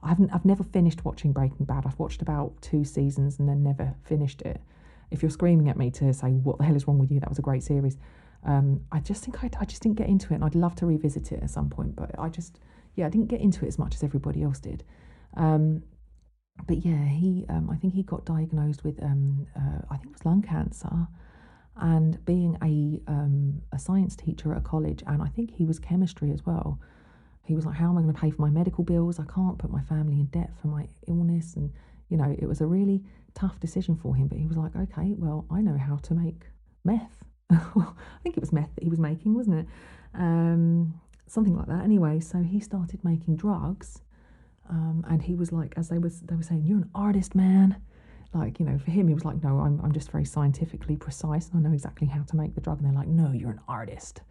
I've never finished watching Breaking Bad. I've watched about 2 seasons and then never finished it. If you're screaming at me to say, what the hell is wrong with you? That was a great series. I just think I just didn't get into it, and I'd love to revisit it at some point, but I didn't get into it as much as everybody else did. But yeah, I think he got diagnosed with, I think it was lung cancer, and being a science teacher at a college, and I think he was chemistry as well, he was like, how am I going to pay for my medical bills? I can't put my family in debt for my illness. And, it was a really tough decision for him, but he was like, okay, well, I know how to make meth. I think it was meth that he was making, wasn't it? Something like that. Anyway, so he started making drugs. And he was like, as they were saying, you're an artist, man. Like, for him, he was like, no, I'm just very scientifically precise, and I know exactly how to make the drug. And they're like, no, you're an artist.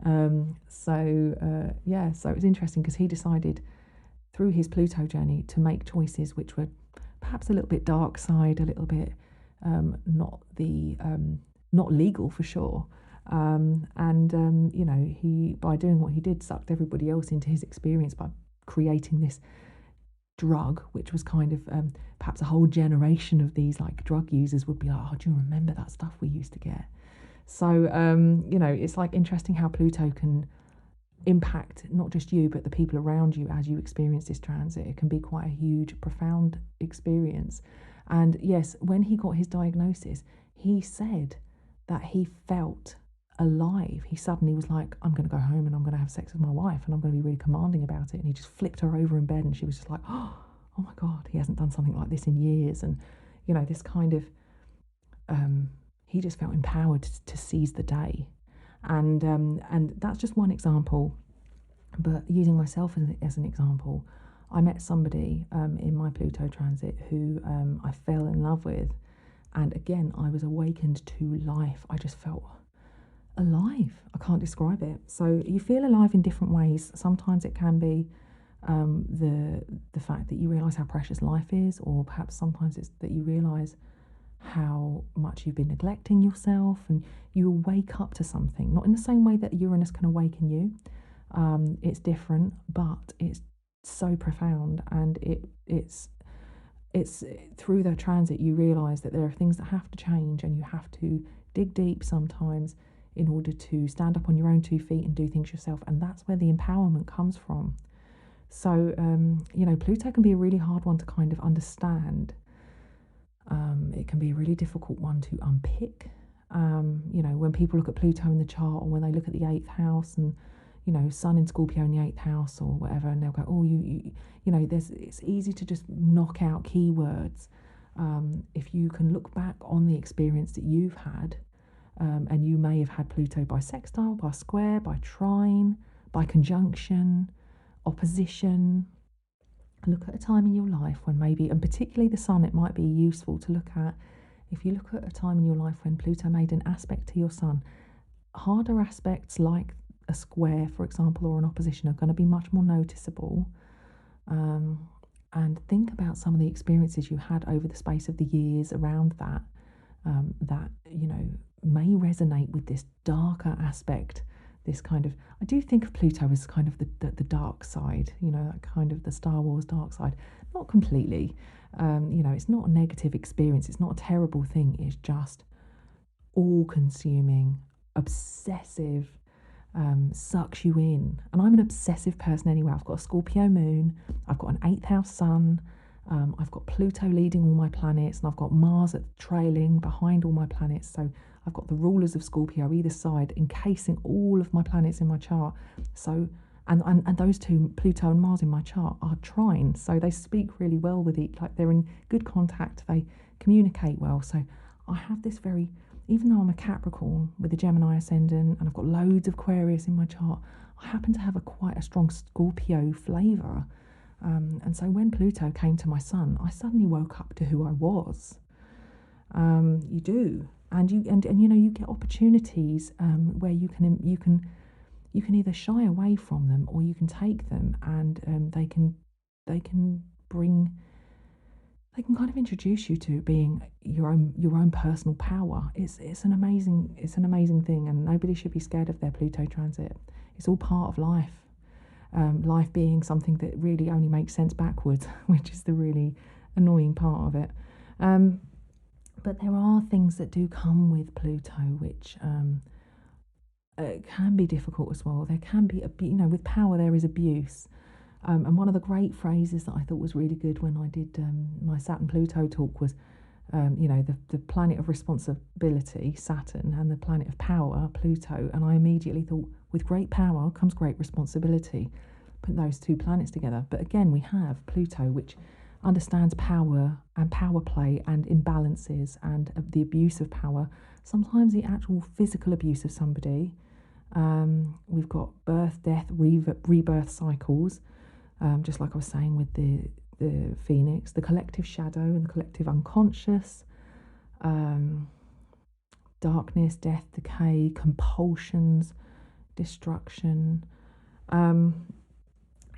So it was interesting, because he decided through his Pluto journey to make choices which were perhaps a little bit dark side, a little bit not legal for sure, He, by doing what he did, sucked everybody else into his experience by creating this drug, which was kind of perhaps a whole generation of these like drug users would be like, oh, do you remember that stuff we used to get? So it's like interesting how Pluto can impact not just you but the people around you as you experience this transit. It can be quite a huge, profound experience. And yes, when he got his diagnosis, he said that he felt alive. He suddenly was like, I'm going to go home and I'm going to have sex with my wife and I'm going to be really commanding about it. And he just flipped her over in bed and she was just like, oh my God, he hasn't done something like this in years. And this kind of he just felt empowered to seize the day. And that's just one example. But using myself as an example, I met somebody in my Pluto transit who I fell in love with. And again, I was awakened to life. I just felt alive. I can't describe it. So you feel alive in different ways. Sometimes it can be the fact that you realise how precious life is, or perhaps sometimes it's that you realise how much you've been neglecting yourself and you wake up to something, not in the same way that Uranus can awaken you. It's different, but it's so profound, and it's through the transit you realise that there are things that have to change, and you have to dig deep sometimes in order to stand up on your own 2 feet and do things yourself, and that's where the empowerment comes from. So Pluto can be a really hard one to kind of understand. It can be a really difficult one to unpick. When people look at Pluto in the chart, or when they look at the 8th house and Sun in Scorpio in the 8th house or whatever, and they'll go, oh, it's easy to just knock out keywords. If you can look back on the experience that you've had, and you may have had Pluto by sextile, by square, by trine, by conjunction, opposition. Look at a time in your life when maybe, and particularly the Sun, it might be useful to look at. If you look at a time in your life when Pluto made an aspect to your Sun, harder aspects like a square, for example, or an opposition are going to be much more noticeable. And think about some of the experiences you had over the space of the years around that, that may resonate with this darker aspect. This kind of, I do think of Pluto as kind of the dark side, that kind of the Star Wars dark side. Not completely, it's not a negative experience. It's not a terrible thing. It's just all-consuming, obsessive, sucks you in. And I'm an obsessive person anyway. I've got a Scorpio moon. I've got an 8th house sun. I've got Pluto leading all my planets, and I've got Mars trailing behind all my planets. So I've got the rulers of Scorpio either side, encasing all of my planets in my chart. So, and those two, Pluto and Mars in my chart, are trine. So they speak really well with each, like they're in good contact. They communicate well. So I have this very, even though I'm a Capricorn with a Gemini ascendant, and I've got loads of Aquarius in my chart, I happen to have quite a strong Scorpio flavour. And so when Pluto came to my Sun, I suddenly woke up to who I was. You do. And you get opportunities where you can either shy away from them, or you can take them, and they can kind of introduce you to being your own personal power. It's an amazing thing, and nobody should be scared of their Pluto transit. It's all part of life. Life being something that really only makes sense backwards, which is the really annoying part of it. But there are things that do come with Pluto, which can be difficult as well. There can be, with power there is abuse. And one of the great phrases that I thought was really good when I did my Saturn-Pluto talk was, the planet of responsibility, Saturn, and the planet of power, Pluto. And I immediately thought, with great power comes great responsibility. Put those two planets together. But again, we have Pluto, which understands power and power play and imbalances and the abuse of power, sometimes the actual physical abuse of somebody. We've got birth, death, rebirth cycles, just like I was saying with the Phoenix, the collective shadow and the collective unconscious, darkness, death, decay, compulsions, destruction.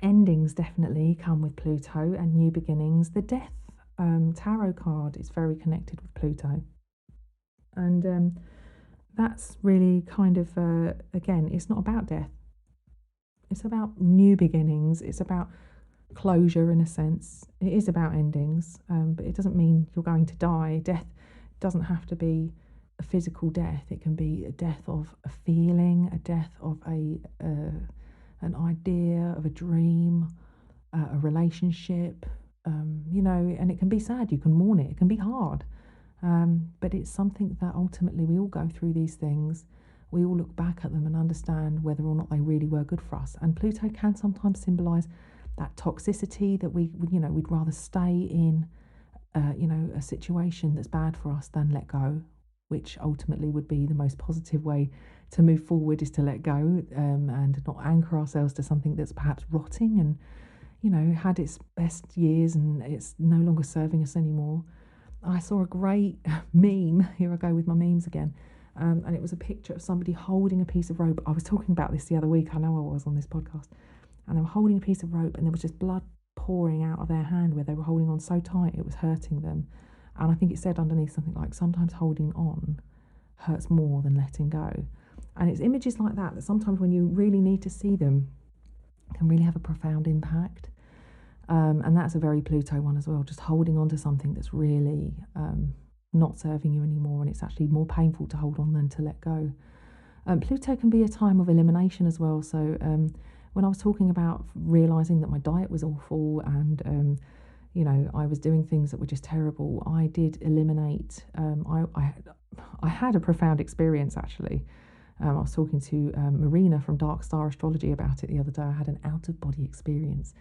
Endings definitely come with Pluto, and new beginnings. The Death tarot card is very connected with Pluto. And that's really kind of, again, it's not about death. It's about new beginnings. It's about closure in a sense. It is about endings, but it doesn't mean you're going to die. Death doesn't have to be a physical death. It can be a death of a feeling, a death of an idea, of a dream, a relationship, and it can be sad. You can mourn it. It can be hard. But it's something that ultimately we all go through these things. We all look back at them and understand whether or not they really were good for us. And Pluto can sometimes symbolise that toxicity that we'd rather stay in, a situation that's bad for us than let go, which ultimately would be the most positive way to move forward, is to let go, and not anchor ourselves to something that's perhaps rotting and, had its best years and it's no longer serving us anymore. I saw a great meme. Here I go with my memes again. And it was a picture of somebody holding a piece of rope. I was talking about this the other week. I know I was on this podcast. And they were holding a piece of rope and there was just blood pouring out of their hand where they were holding on so tight it was hurting them. And I think it said underneath something like, sometimes holding on hurts more than letting go. And it's images like that sometimes when you really need to see them can really have a profound impact. And that's a very Pluto one as well, just holding on to something that's really not serving you anymore, and it's actually more painful to hold on than to let go. Pluto can be a time of elimination as well. So when I was talking about realising that my diet was awful and, I was doing things that were just terrible, I did eliminate, I had a profound experience actually. I was talking to Marina from Dark Star Astrology about it the other day. I had an out-of-body experience.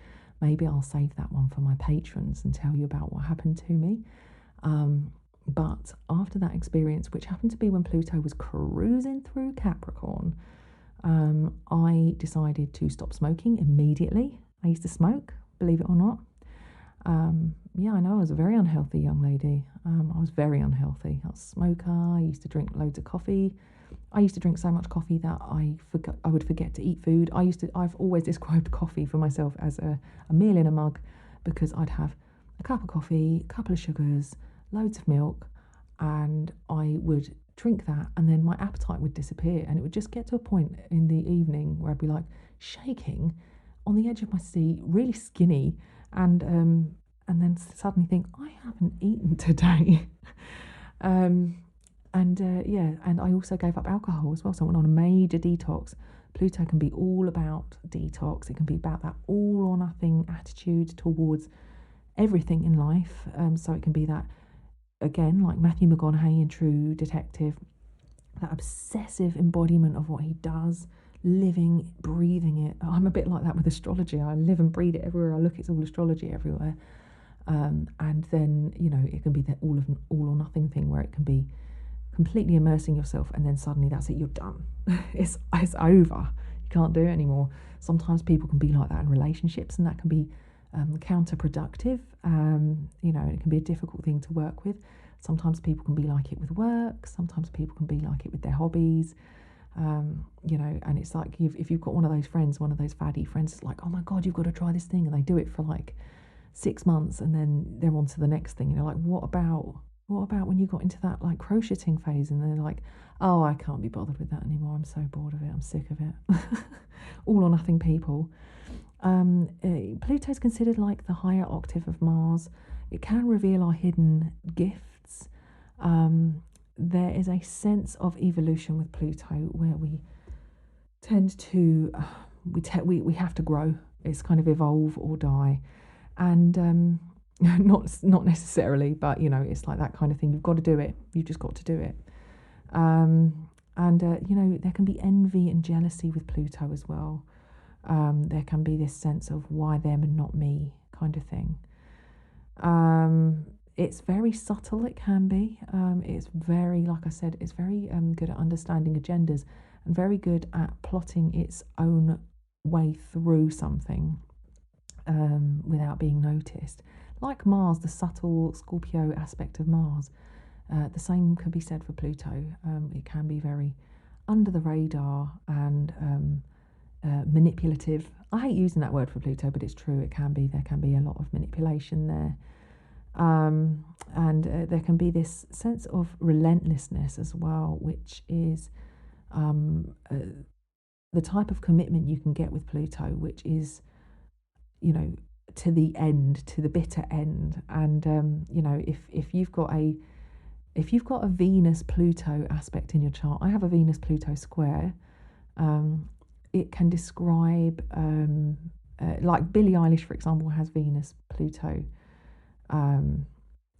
Maybe I'll save that one for my patrons and tell you about what happened to me. But after that experience, which happened to be when Pluto was cruising through Capricorn, I decided to stop smoking immediately. I used to smoke, believe it or not. I know I was a very unhealthy young lady. I was very unhealthy. I was a smoker. I used to drink loads of coffee. I used to drink so much coffee that I would forget to eat food. I've always described coffee for myself as a meal in a mug, because I'd have a cup of coffee, a couple of sugars, loads of milk, and I would drink that, and then my appetite would disappear, and it would just get to a point in the evening where I'd be like shaking on the edge of my seat, really skinny, and then suddenly think, I haven't eaten today. And I also gave up alcohol as well. So I went on a major detox. Pluto can be all about detox. It can be about that all or nothing attitude towards everything in life. So it can be that, again, like Matthew McConaughey in True Detective, that obsessive embodiment of what he does, living, breathing it. I'm a bit like that with astrology. I live and breathe it everywhere I look. It's all astrology everywhere. And then, it can be that all or nothing thing where it can be completely immersing yourself, and then suddenly that's it, you're done. It's over. You can't do it anymore. Sometimes people can be like that in relationships, and that can be counterproductive. It can be a difficult thing to work with. Sometimes people can be like it with work. Sometimes people can be like it with their hobbies. And it's like if you've got one of those friends, one of those faddy friends, it's like, oh my God, you've got to try this thing, and they do it for like 6 months, and then they're on to the next thing. Like, what about when you got into that like crocheting phase, and they're like, oh, I can't be bothered with that anymore. I'm so bored of it. I'm sick of it. All or nothing people. Pluto's considered like the higher octave of Mars. It can reveal our hidden gifts. There is a sense of evolution with Pluto where we tend to we have to grow. It's kind of evolve or die, and not necessarily, but it's like that kind of thing. You've got to do it. You've just got to do it. There can be envy and jealousy with Pluto as well. There can be this sense of why them and not me kind of thing. It's very subtle, it can be. It's very, like I said, it's very good at understanding agendas and very good at plotting its own way through something without being noticed. Like Mars, the subtle Scorpio aspect of Mars, the same can be said for Pluto. It can be very under the radar and manipulative. I hate using that word for Pluto, but it's true. There can be a lot of manipulation there. And there can be this sense of relentlessness as well, which is the type of commitment you can get with Pluto, which is, to the end, to the bitter end. And if you've got a Venus Pluto aspect in your chart, I have a Venus Pluto square. It can describe, like Billie Eilish, for example, has Venus Pluto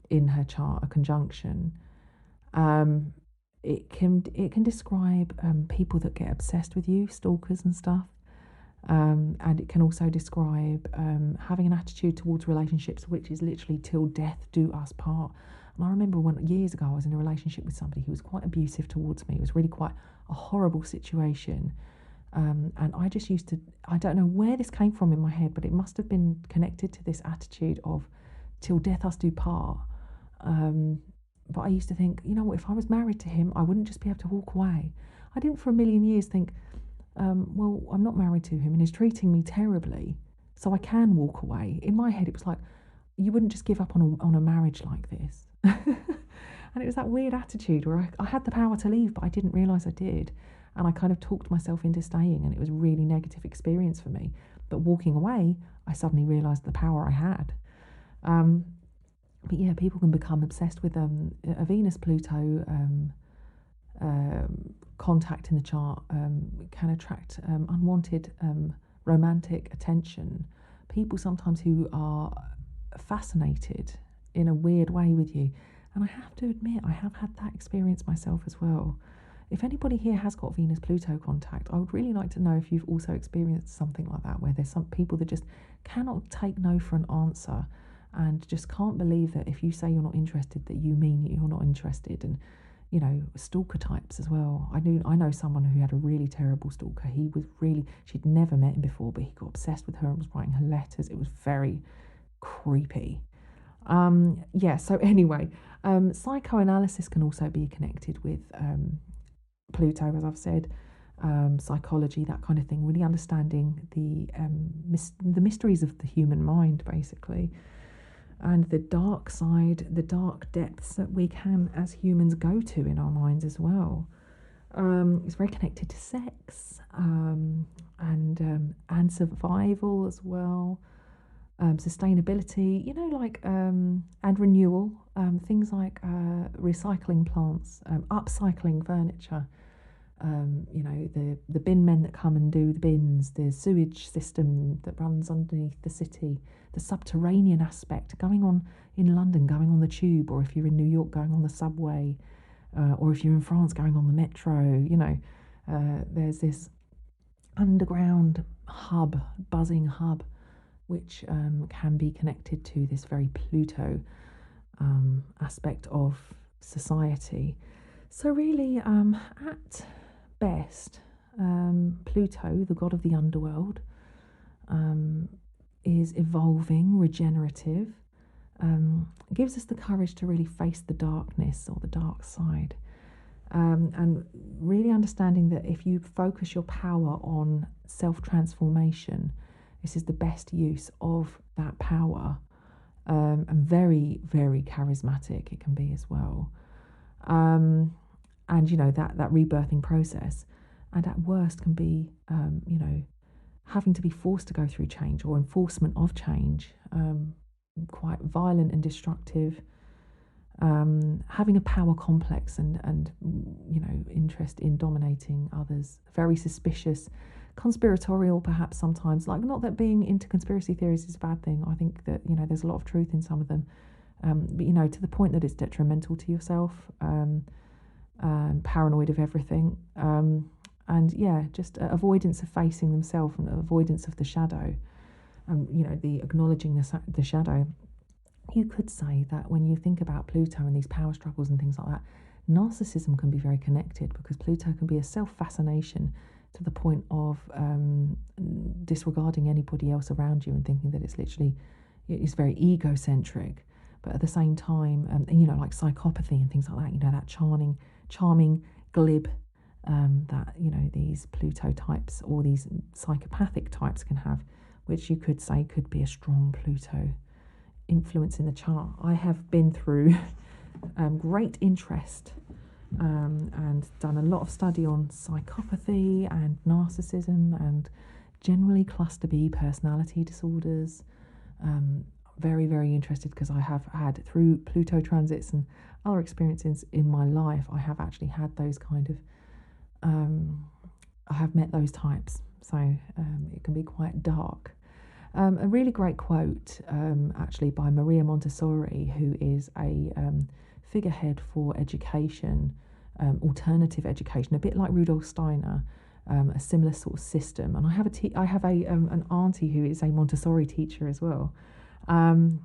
in her chart, a conjunction. It can describe people that get obsessed with you, stalkers and stuff. And it can also describe having an attitude towards relationships, which is literally till death do us part. And I remember years ago I was in a relationship with somebody who was quite abusive towards me. It was really quite a horrible situation. And I just I don't know where this came from in my head, but it must have been connected to this attitude of till death us do part. But I used to think, if I was married to him, I wouldn't just be able to walk away. I didn't for a million years think, well, I'm not married to him and he's treating me terribly, so I can walk away. In my head, it was like, you wouldn't just give up on a marriage like this. And it was that weird attitude where I had the power to leave, but I didn't realise I did. And I kind of talked myself into staying, and it was a really negative experience for me. But walking away, I suddenly realised the power I had. But yeah, people can become obsessed with a Venus-Pluto contact in the chart, can attract unwanted romantic attention. People sometimes who are fascinated in a weird way with you. And I have to admit, I have had that experience myself as well. If anybody here has got Venus-Pluto contact, I would really like to know if you've also experienced something like that, where there's some people that just cannot take no for an answer and just can't believe that if you say you're not interested, that you mean you're not interested. And, stalker types as well. I know someone who had a really terrible stalker. She'd never met him before, but he got obsessed with her and was writing her letters. It was very creepy. So anyway, psychoanalysis can also be connected with Pluto, as I've said, psychology, that kind of thing, really understanding the mysteries of the human mind, basically, and the dark side, the dark depths that we can, as humans, go to in our minds as well. It's very connected to sex and survival as well. Sustainability, and renewal, things like recycling plants, upcycling furniture, the bin men that come and do the bins, the sewage system that runs underneath the city, the subterranean aspect, going on in London, going on the tube, or if you're in New York, going on the subway, or if you're in France, going on the metro. There's this underground hub, buzzing hub, which can be connected to this very Pluto aspect of society. So really, at best, Pluto, the god of the underworld, is evolving, regenerative, gives us the courage to really face the darkness or the dark side, and really understanding that if you focus your power on self-transformation, this is the best use of that power, and very, very charismatic it can be as well. And that rebirthing process, and at worst can be having to be forced to go through change or enforcement of change, quite violent and destructive, having a power complex and interest in dominating others, very suspicious, conspiratorial perhaps sometimes. Like, not that being into conspiracy theories is a bad thing. I think that there's a lot of truth in some of them, but to the point that it's detrimental to yourself, paranoid of everything, and just avoidance of facing themselves and avoidance of the shadow, the acknowledging the shadow. You could say that when you think about Pluto and these power struggles and things like that, narcissism can be very connected, because Pluto can be a self-fascination to the point of disregarding anybody else around you and thinking that it's very egocentric. But at the same time, like psychopathy and things like that, that charming, glib, that, these Pluto types or these psychopathic types can have, which you could say could be a strong Pluto influence in the chart. I have been through great interest and done a lot of study on psychopathy and narcissism and generally cluster B personality disorders. Very, very interested because I have had, through Pluto transits and other experiences in my life, I have actually had those kind of, I have met those types. So it can be quite dark. A really great quote, actually, by Maria Montessori, who is a figurehead for education, alternative education, a bit like Rudolf Steiner, a similar sort of system. And I have an auntie who is a Montessori teacher as well. The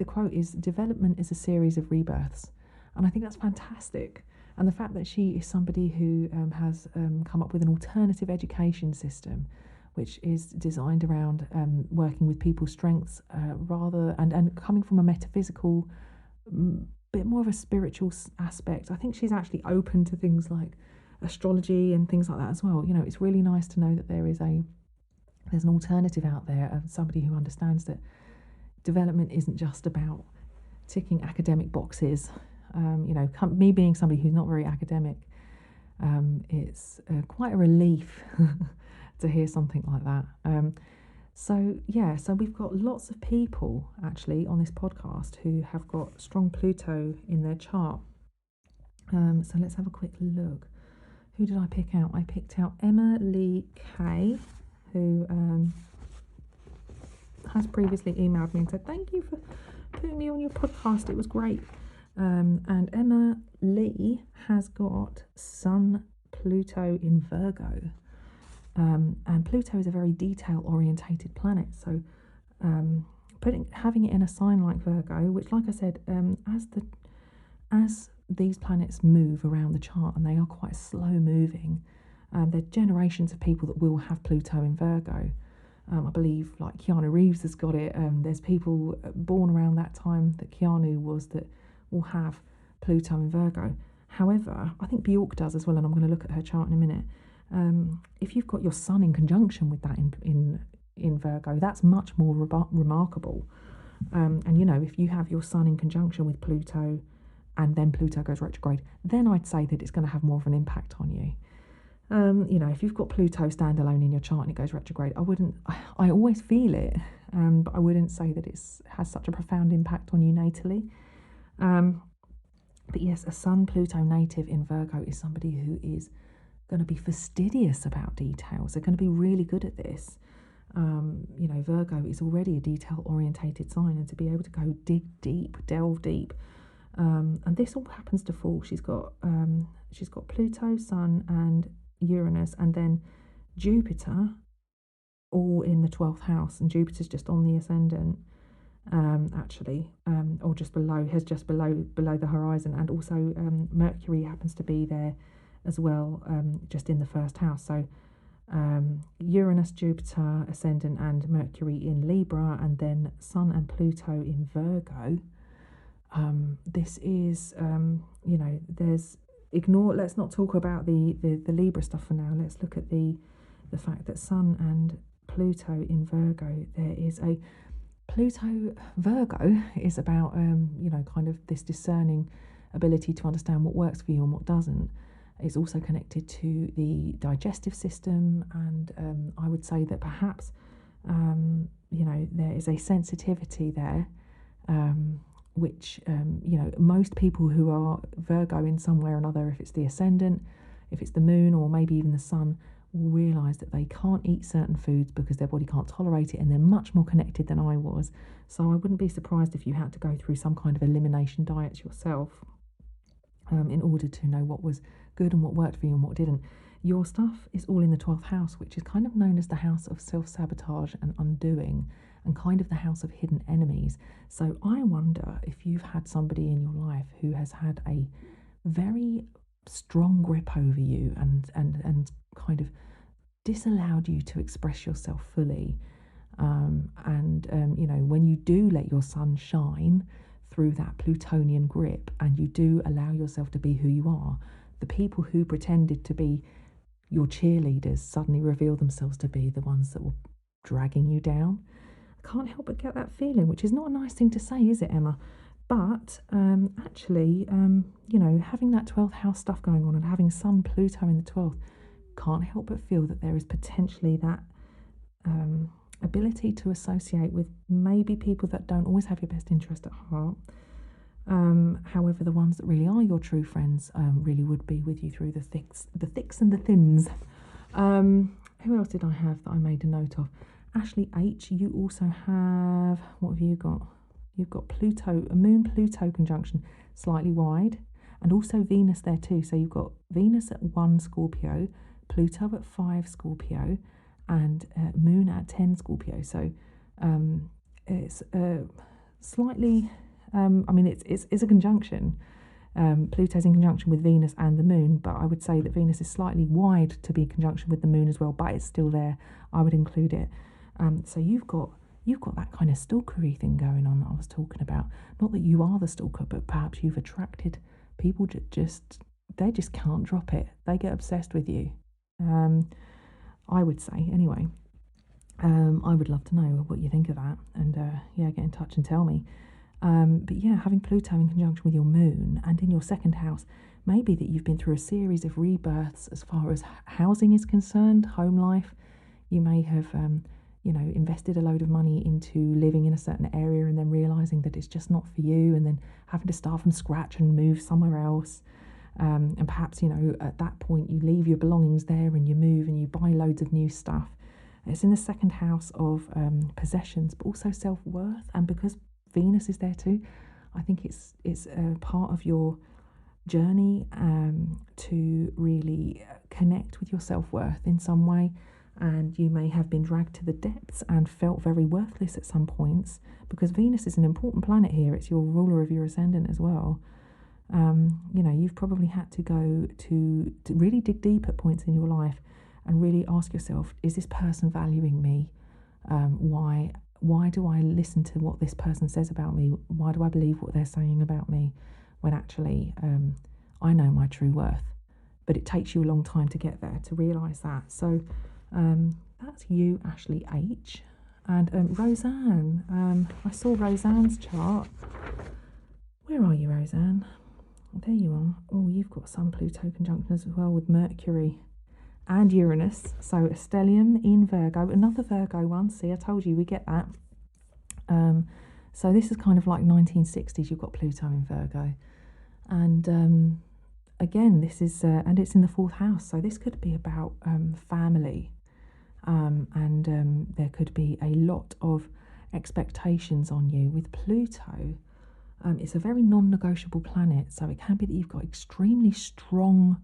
quote is, "Development is a series of rebirths," and I think that's fantastic. And the fact that she is somebody who has come up with an alternative education system, which is designed around working with people's strengths rather and coming from a metaphysical, bit more of a spiritual aspect. I think she's actually open to things like astrology and things like that as well. You know, it's really nice to know that there's an alternative out there of somebody who understands that development isn't just about ticking academic boxes. Me being somebody who's not very academic, it's quite a relief to hear something like that. So we've got lots of people actually on this podcast who have got strong Pluto in their chart. So let's have a quick look. Who did I pick out? I picked out Emma Lee Kay, who has previously emailed me and said, "Thank you for putting me on your podcast. It was great." And Emma Lee has got Sun Pluto in Virgo. And Pluto is a very detail-orientated planet. So having it in a sign like Virgo, which, like I said, as these planets move around the chart, and they are quite slow-moving, there are generations of people that will have Pluto in Virgo. I believe, like Keanu Reeves has got it. There's people born around that time that Keanu was that will have Pluto in Virgo. However, I think Bjork does as well, and I'm going to look at her chart in a minute. If you've got your Sun in conjunction with that in Virgo, that's much more remarkable. And you know, if you have your Sun in conjunction with Pluto, and then Pluto goes retrograde, then I'd say that it's going to have more of an impact on you. If you've got Pluto standalone in your chart and it goes retrograde, I always feel it, but I wouldn't say that it has such a profound impact on you natally. But yes, a Sun Pluto native in Virgo is somebody who is going to be fastidious about details. They're going to be really good at this. Virgo is already a detail-orientated sign, and to be able to go delve deep, and this all happens to fall. She's got Pluto, Sun, and Uranus, and then Jupiter, all in the 12th house, and Jupiter's just on the ascendant, or just below the horizon, and also Mercury happens to be there as well, just in the first house. So Uranus, Jupiter, ascendant, and Mercury in Libra, and then Sun and Pluto in Virgo. This is, let's not talk about the Libra stuff for now. Let's look at the fact that Sun and Pluto in Virgo, there is a Pluto Virgo is about, kind of this discerning ability to understand what works for you and what doesn't. It's also connected to the digestive system, and I would say that perhaps, there is a sensitivity there, which, most people who are Virgo in some way or another, if it's the ascendant, if it's the moon, or maybe even the sun, will realise that they can't eat certain foods because their body can't tolerate it, and they're much more connected than I was. So I wouldn't be surprised if you had to go through some kind of elimination diets yourself, in order to know what was good and what worked for you and what didn't. Your stuff is all in the 12th house, which is kind of known as the house of self-sabotage and undoing, and kind of the house of hidden enemies. So I wonder if you've had somebody in your life who has had a very strong grip over you and kind of disallowed you to express yourself fully. When you do let your sun shine through that Plutonian grip, and you do allow yourself to be who you are, the people who pretended to be your cheerleaders suddenly reveal themselves to be the ones that were dragging you down. I can't help but get that feeling, which is not a nice thing to say, is it, Emma? But actually, having that 12th house stuff going on and having Sun Pluto in the 12th, can't help but feel that there is potentially that ability to associate with maybe people that don't always have your best interest at heart. However, the ones that really are your true friends really would be with you through the thicks and the thins. Who else did I have that I made a note of? Ashley H, you also have, what have you got? You've got Pluto, a Moon-Pluto conjunction, slightly wide, and also Venus there too. So you've got Venus at 1 Scorpio, Pluto at 5 Scorpio, and Moon at 10 Scorpio. So it's slightly, it's a conjunction. Pluto's in conjunction with Venus and the Moon, but I would say that Venus is slightly wide to be in conjunction with the Moon as well, but it's still there. I would include it. So you've got that kind of stalkery thing going on that I was talking about. Not that you are the stalker, but perhaps you've attracted people they just can't drop it. They get obsessed with you. I would say, anyway. I would love to know what you think of that, and get in touch and tell me. But yeah, having Pluto in conjunction with your Moon and in your second house, maybe that you've been through a series of rebirths as far as housing is concerned, home life. You may have invested a load of money into living in a certain area and then realising that it's just not for you, and then having to start from scratch and move somewhere else. And perhaps, at that point you leave your belongings there and you move and you buy loads of new stuff. It's in the second house of possessions, but also self-worth. And because Venus is there too, I think it's a part of your journey to really connect with your self-worth in some way. And you may have been dragged to the depths and felt very worthless at some points, because Venus is an important planet here. It's your ruler of your ascendant as well. You've probably had to go to really dig deep at points in your life and really ask yourself, is this person valuing me? Why do I listen to what this person says about me? Why do I believe what they're saying about me when actually I know my true worth? But it takes you a long time to get there, to realise that. So that's you, Ashley H. And Roseanne. I saw Roseanne's chart. Where are you, Roseanne? There you are. Oh, you've got some Pluto conjunction as well with Mercury and Uranus. So a stellium in Virgo, another Virgo one. See, I told you we get that. So this is kind of like 1960s. You've got Pluto in Virgo, and again, this is and it's in the 4th house. So this could be about family, and there could be a lot of expectations on you with Pluto. It's a very non-negotiable planet, so it can be that you've got extremely strong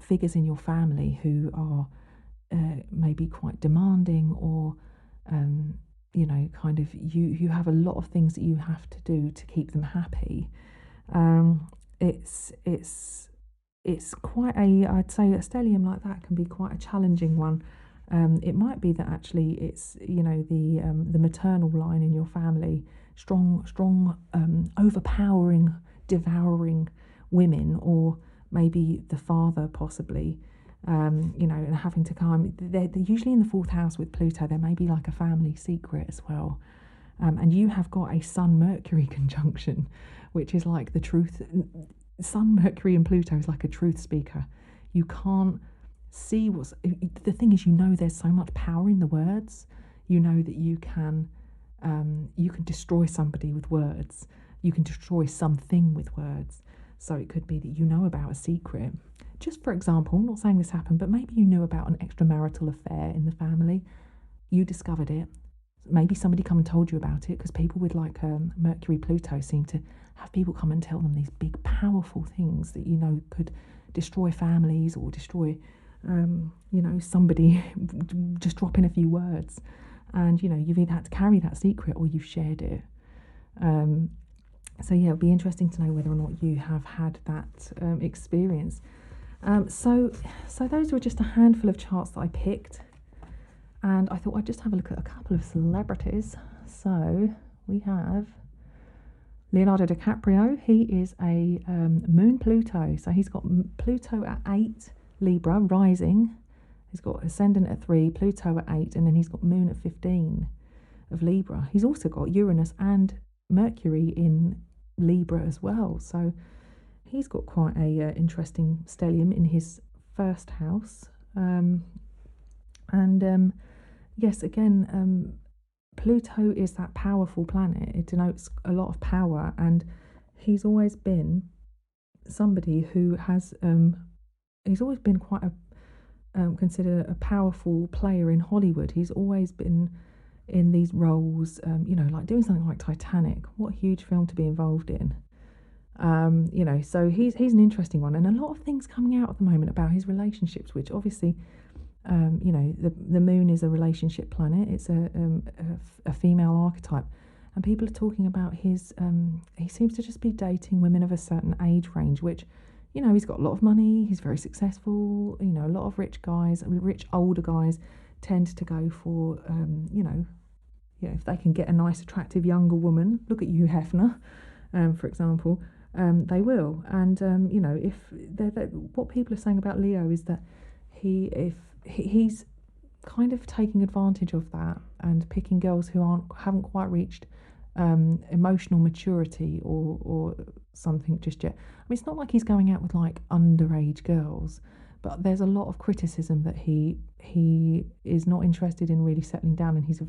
figures in your family who are maybe quite demanding, or you have a lot of things that you have to do to keep them happy. It's quite I'd say a stellium like that can be quite a challenging one. It might be that actually it's the maternal line in your family, strong overpowering, devouring women, or maybe the father possibly, and having to come. They're usually in the 4th house with Pluto. There may be like a family secret as well. And you have got a Sun-Mercury conjunction, which is like the truth. Sun, Mercury and Pluto is like a truth speaker. You can't see the thing is, there's so much power in the words. That you can destroy somebody with words. You can destroy something with words. So it could be that you know about a secret. Just for example, I'm not saying this happened, but maybe you knew about an extramarital affair in the family. You discovered it. Maybe somebody come and told you about it, because people with like Mercury, Pluto seem to have people come and tell them these big, powerful things that could destroy families, or destroy, somebody just dropping a few words. And, you've either had to carry that secret or you've shared it. So, yeah, it'd be interesting to know whether or not you have had that experience. So those were just a handful of charts that I picked. And I thought I'd just have a look at a couple of celebrities. So we have Leonardo Dicaprio. He is a Moon Pluto. So he's got Pluto at 8 Libra rising. He's got ascendant at 3, Pluto at 8, and then he's got Moon at 15 of Libra. He's also got Uranus and Mercury in Libra as well. So he's got quite a interesting stellium in his first house. Yes, again, Pluto is that powerful planet. It denotes a lot of power, and he's always been somebody who has he's always been quite a considered a powerful player in Hollywood. He's always been in these roles, like doing something like Titanic. What a huge film to be involved in. So he's an interesting one, and a lot of things coming out at the moment about his relationships, which obviously, the moon is a relationship planet. It's a female archetype, and people are talking about his. He seems to just be dating women of a certain age range, which, he's got a lot of money. He's very successful. A lot of rich older guys tend to go for, if they can get a nice, attractive younger woman. Look at Hugh Hefner, for example. They will, and if what people are saying about Leo is that he's kind of taking advantage of that and picking girls who haven't quite reached emotional maturity or something just yet. I mean, it's not like he's going out with like underage girls, but there's a lot of criticism that he is not interested in really settling down, and he's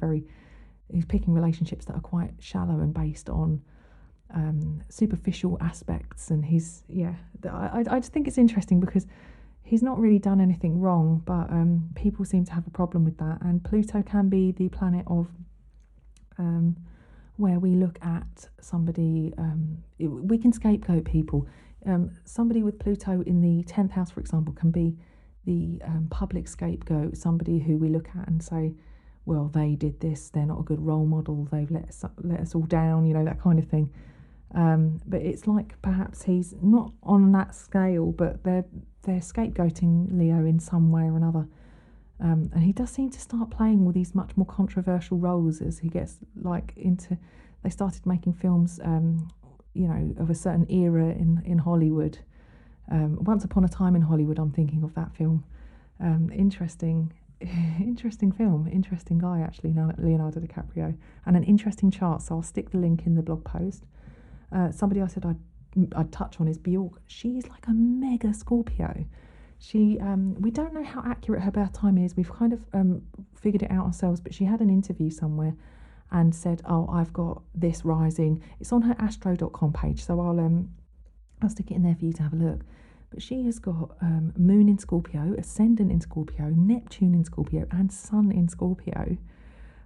picking relationships that are quite shallow and based on superficial aspects. And I just think it's interesting because he's not really done anything wrong, but people seem to have a problem with that. And Pluto can be the planet of where we look at somebody, we can scapegoat people. Somebody with Pluto in the 10th house, for example, can be the public scapegoat, somebody who we look at and say, well, they did this, they're not a good role model, they've let us all down, that kind of thing. But it's like perhaps he's not on that scale, but they're scapegoating Leo in some way or another. And he does seem to start playing with these much more controversial roles as he gets they started making films, of a certain era in Hollywood. Once Upon a Time in Hollywood, I'm thinking of that film. Interesting film, interesting guy actually, Leonardo Dicaprio, and an interesting chart. So I'll stick the link in the blog post. Somebody I said I'd touch on is Bjork. She's like a mega Scorpio. She we don't know how accurate her birth time is. We've kind of figured it out ourselves, but she had an interview somewhere and said, "Oh, I've got this rising." It's on her astro.com page, so I'll stick it in there for you to have a look. But she has got Moon in Scorpio, Ascendant in Scorpio, Neptune in Scorpio, and Sun in Scorpio.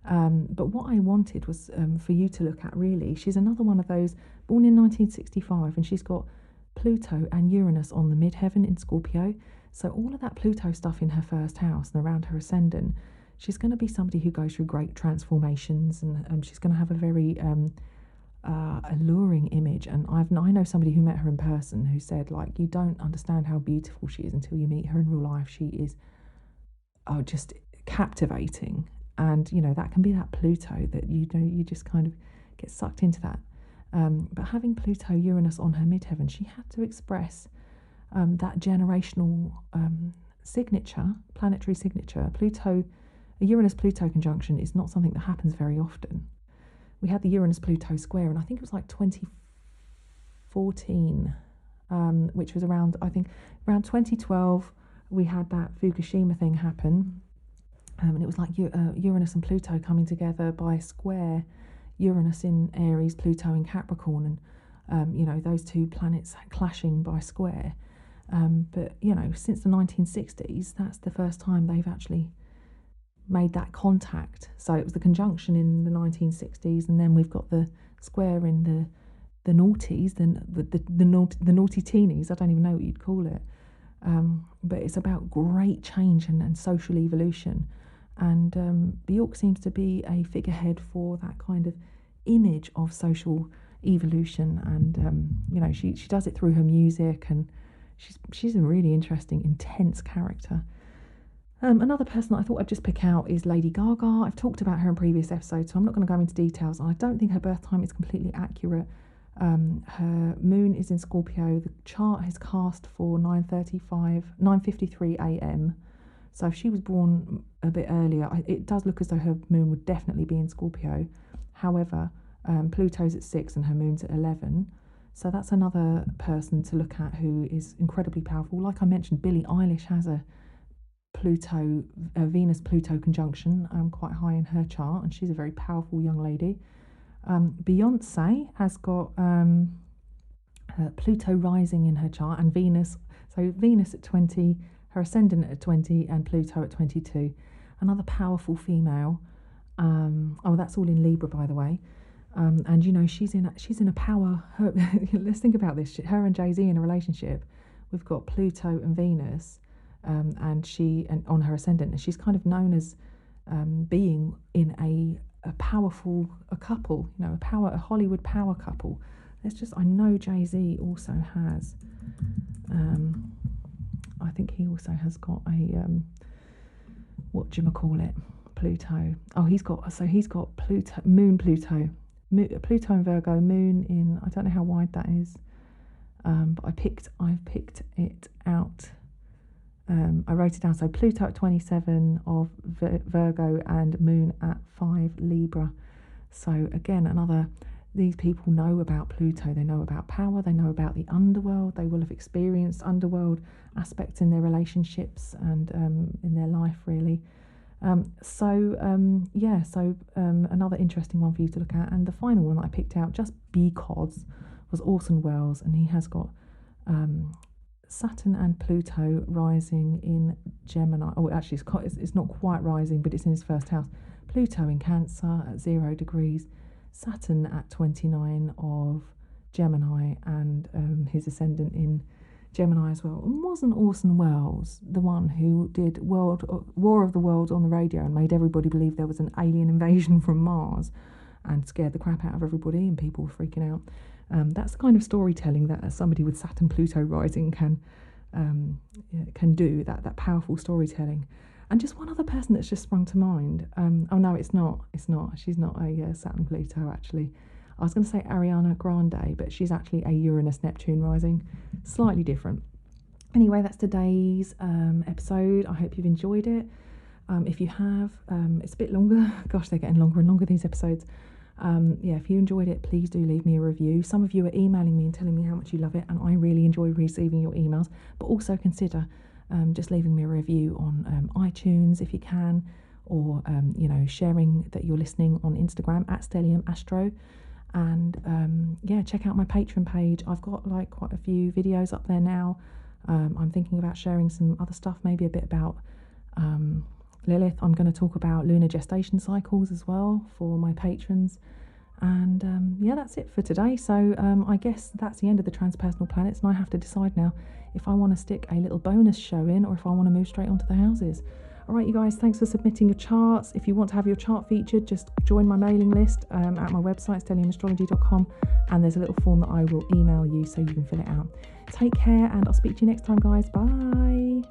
But what I wanted was for you to look at, really. She's another one of those, born in 1965, and she's got Pluto and Uranus on the midheaven in Scorpio. So all of that Pluto stuff in her first house and around her ascendant, she's going to be somebody who goes through great transformations, and she's going to have a very alluring image. And I know somebody who met her in person who said, like, you don't understand how beautiful she is until you meet her in real life. She is just captivating. And, that can be that Pluto that, you just kind of get sucked into that. But having Pluto, Uranus on her midheaven, she had to express that generational signature, planetary signature. A Uranus-Pluto conjunction is not something that happens very often. We had the Uranus-Pluto square, and I think it was like 2014, which was around 2012, we had that Fukushima thing happen. And it was like Uranus and Pluto coming together by square, Uranus in Aries, Pluto in Capricorn, and those two planets clashing by square. But since the 1960s, that's the first time they've actually made that contact. So it was the conjunction in the 1960s, and then we've got the square in the noughties, the naughty teenies. I don't even know what you'd call it. But it's about great change and social evolution. And Bjork seems to be a figurehead for that kind of image of social evolution. And she does it through her music, and she's a really interesting, intense character. Another person that I thought I'd just pick out is Lady Gaga. I've talked about her in previous episodes, so I'm not going to go into details. I don't think her birth time is completely accurate. Her moon is in Scorpio. The chart has cast for 9:53 a.m. So if she was born a bit earlier, it does look as though her moon would definitely be in Scorpio. However, Pluto's at 6 and her moon's at 11. So that's another person to look at who is incredibly powerful. Like I mentioned, Billie Eilish has a Venus-Pluto conjunction quite high in her chart, and she's a very powerful young lady. Beyonce has got Pluto rising in her chart, and Venus. So Venus at 20, her ascendant at 20, and Pluto at 22. Another powerful female. That's all in Libra, by the way. And you know, she's in a power. Let's think about this. Her and Jay-Z in a relationship. We've got Pluto and Venus, and on her ascendant, and she's kind of known as being in a powerful couple. You know, a Hollywood power couple. I know Jay-Z also has. I think he also has got a Pluto. Oh, he's got Pluto, Pluto in Virgo, moon in, I don't know how wide that is, but I've picked it out. I wrote it down. So Pluto at 27 of Virgo and moon at 5 Libra. So again, these people know about Pluto. They know about power. They know about the underworld. They will have experienced underworld aspects in their relationships and in their life, really. Another interesting one for you to look at. And the final one that I picked out just because was Orson Welles, and he has got Saturn and Pluto rising in Gemini. Oh, actually, it's not quite rising, but it's in his first house. Pluto in Cancer at 0 degrees, Saturn at 29 of Gemini, and his ascendant in Gemini as well. And wasn't Orson Welles the one who did War of the Worlds on the radio and made everybody believe there was an alien invasion from Mars and scared the crap out of everybody and people were freaking out? That's the kind of storytelling that somebody with Saturn Pluto rising can do, that powerful storytelling. And just one other person that's just sprung to mind. It's not. She's not a Saturn Pluto, actually. I was going to say Ariana Grande, but she's actually a Uranus Neptune rising. Slightly different. Anyway, that's today's episode. I hope you've enjoyed it. If you have, it's a bit longer. Gosh, they're getting longer and longer, these episodes. If you enjoyed it, please do leave me a review. Some of you are emailing me and telling me how much you love it, and I really enjoy receiving your emails. But also consider just leaving me a review on iTunes if you can, or sharing that you're listening on Instagram at Stellium Astro. And check out my Patreon page. I've got quite a few videos up there now. I'm thinking about sharing some other stuff, maybe a bit about Lilith. I'm going to talk about lunar gestation cycles as well for my patrons. And that's it for today. So I guess that's the end of the transpersonal planets, and I have to decide now if I want to stick a little bonus show in or if I want to move straight onto the houses. All right, you guys, thanks for submitting your charts. If you want to have your chart featured, just join my mailing list at my website, stelliumastrology.com, and there's a little form that I will email you so you can fill it out. Take care, and I'll speak to you next time, guys. Bye.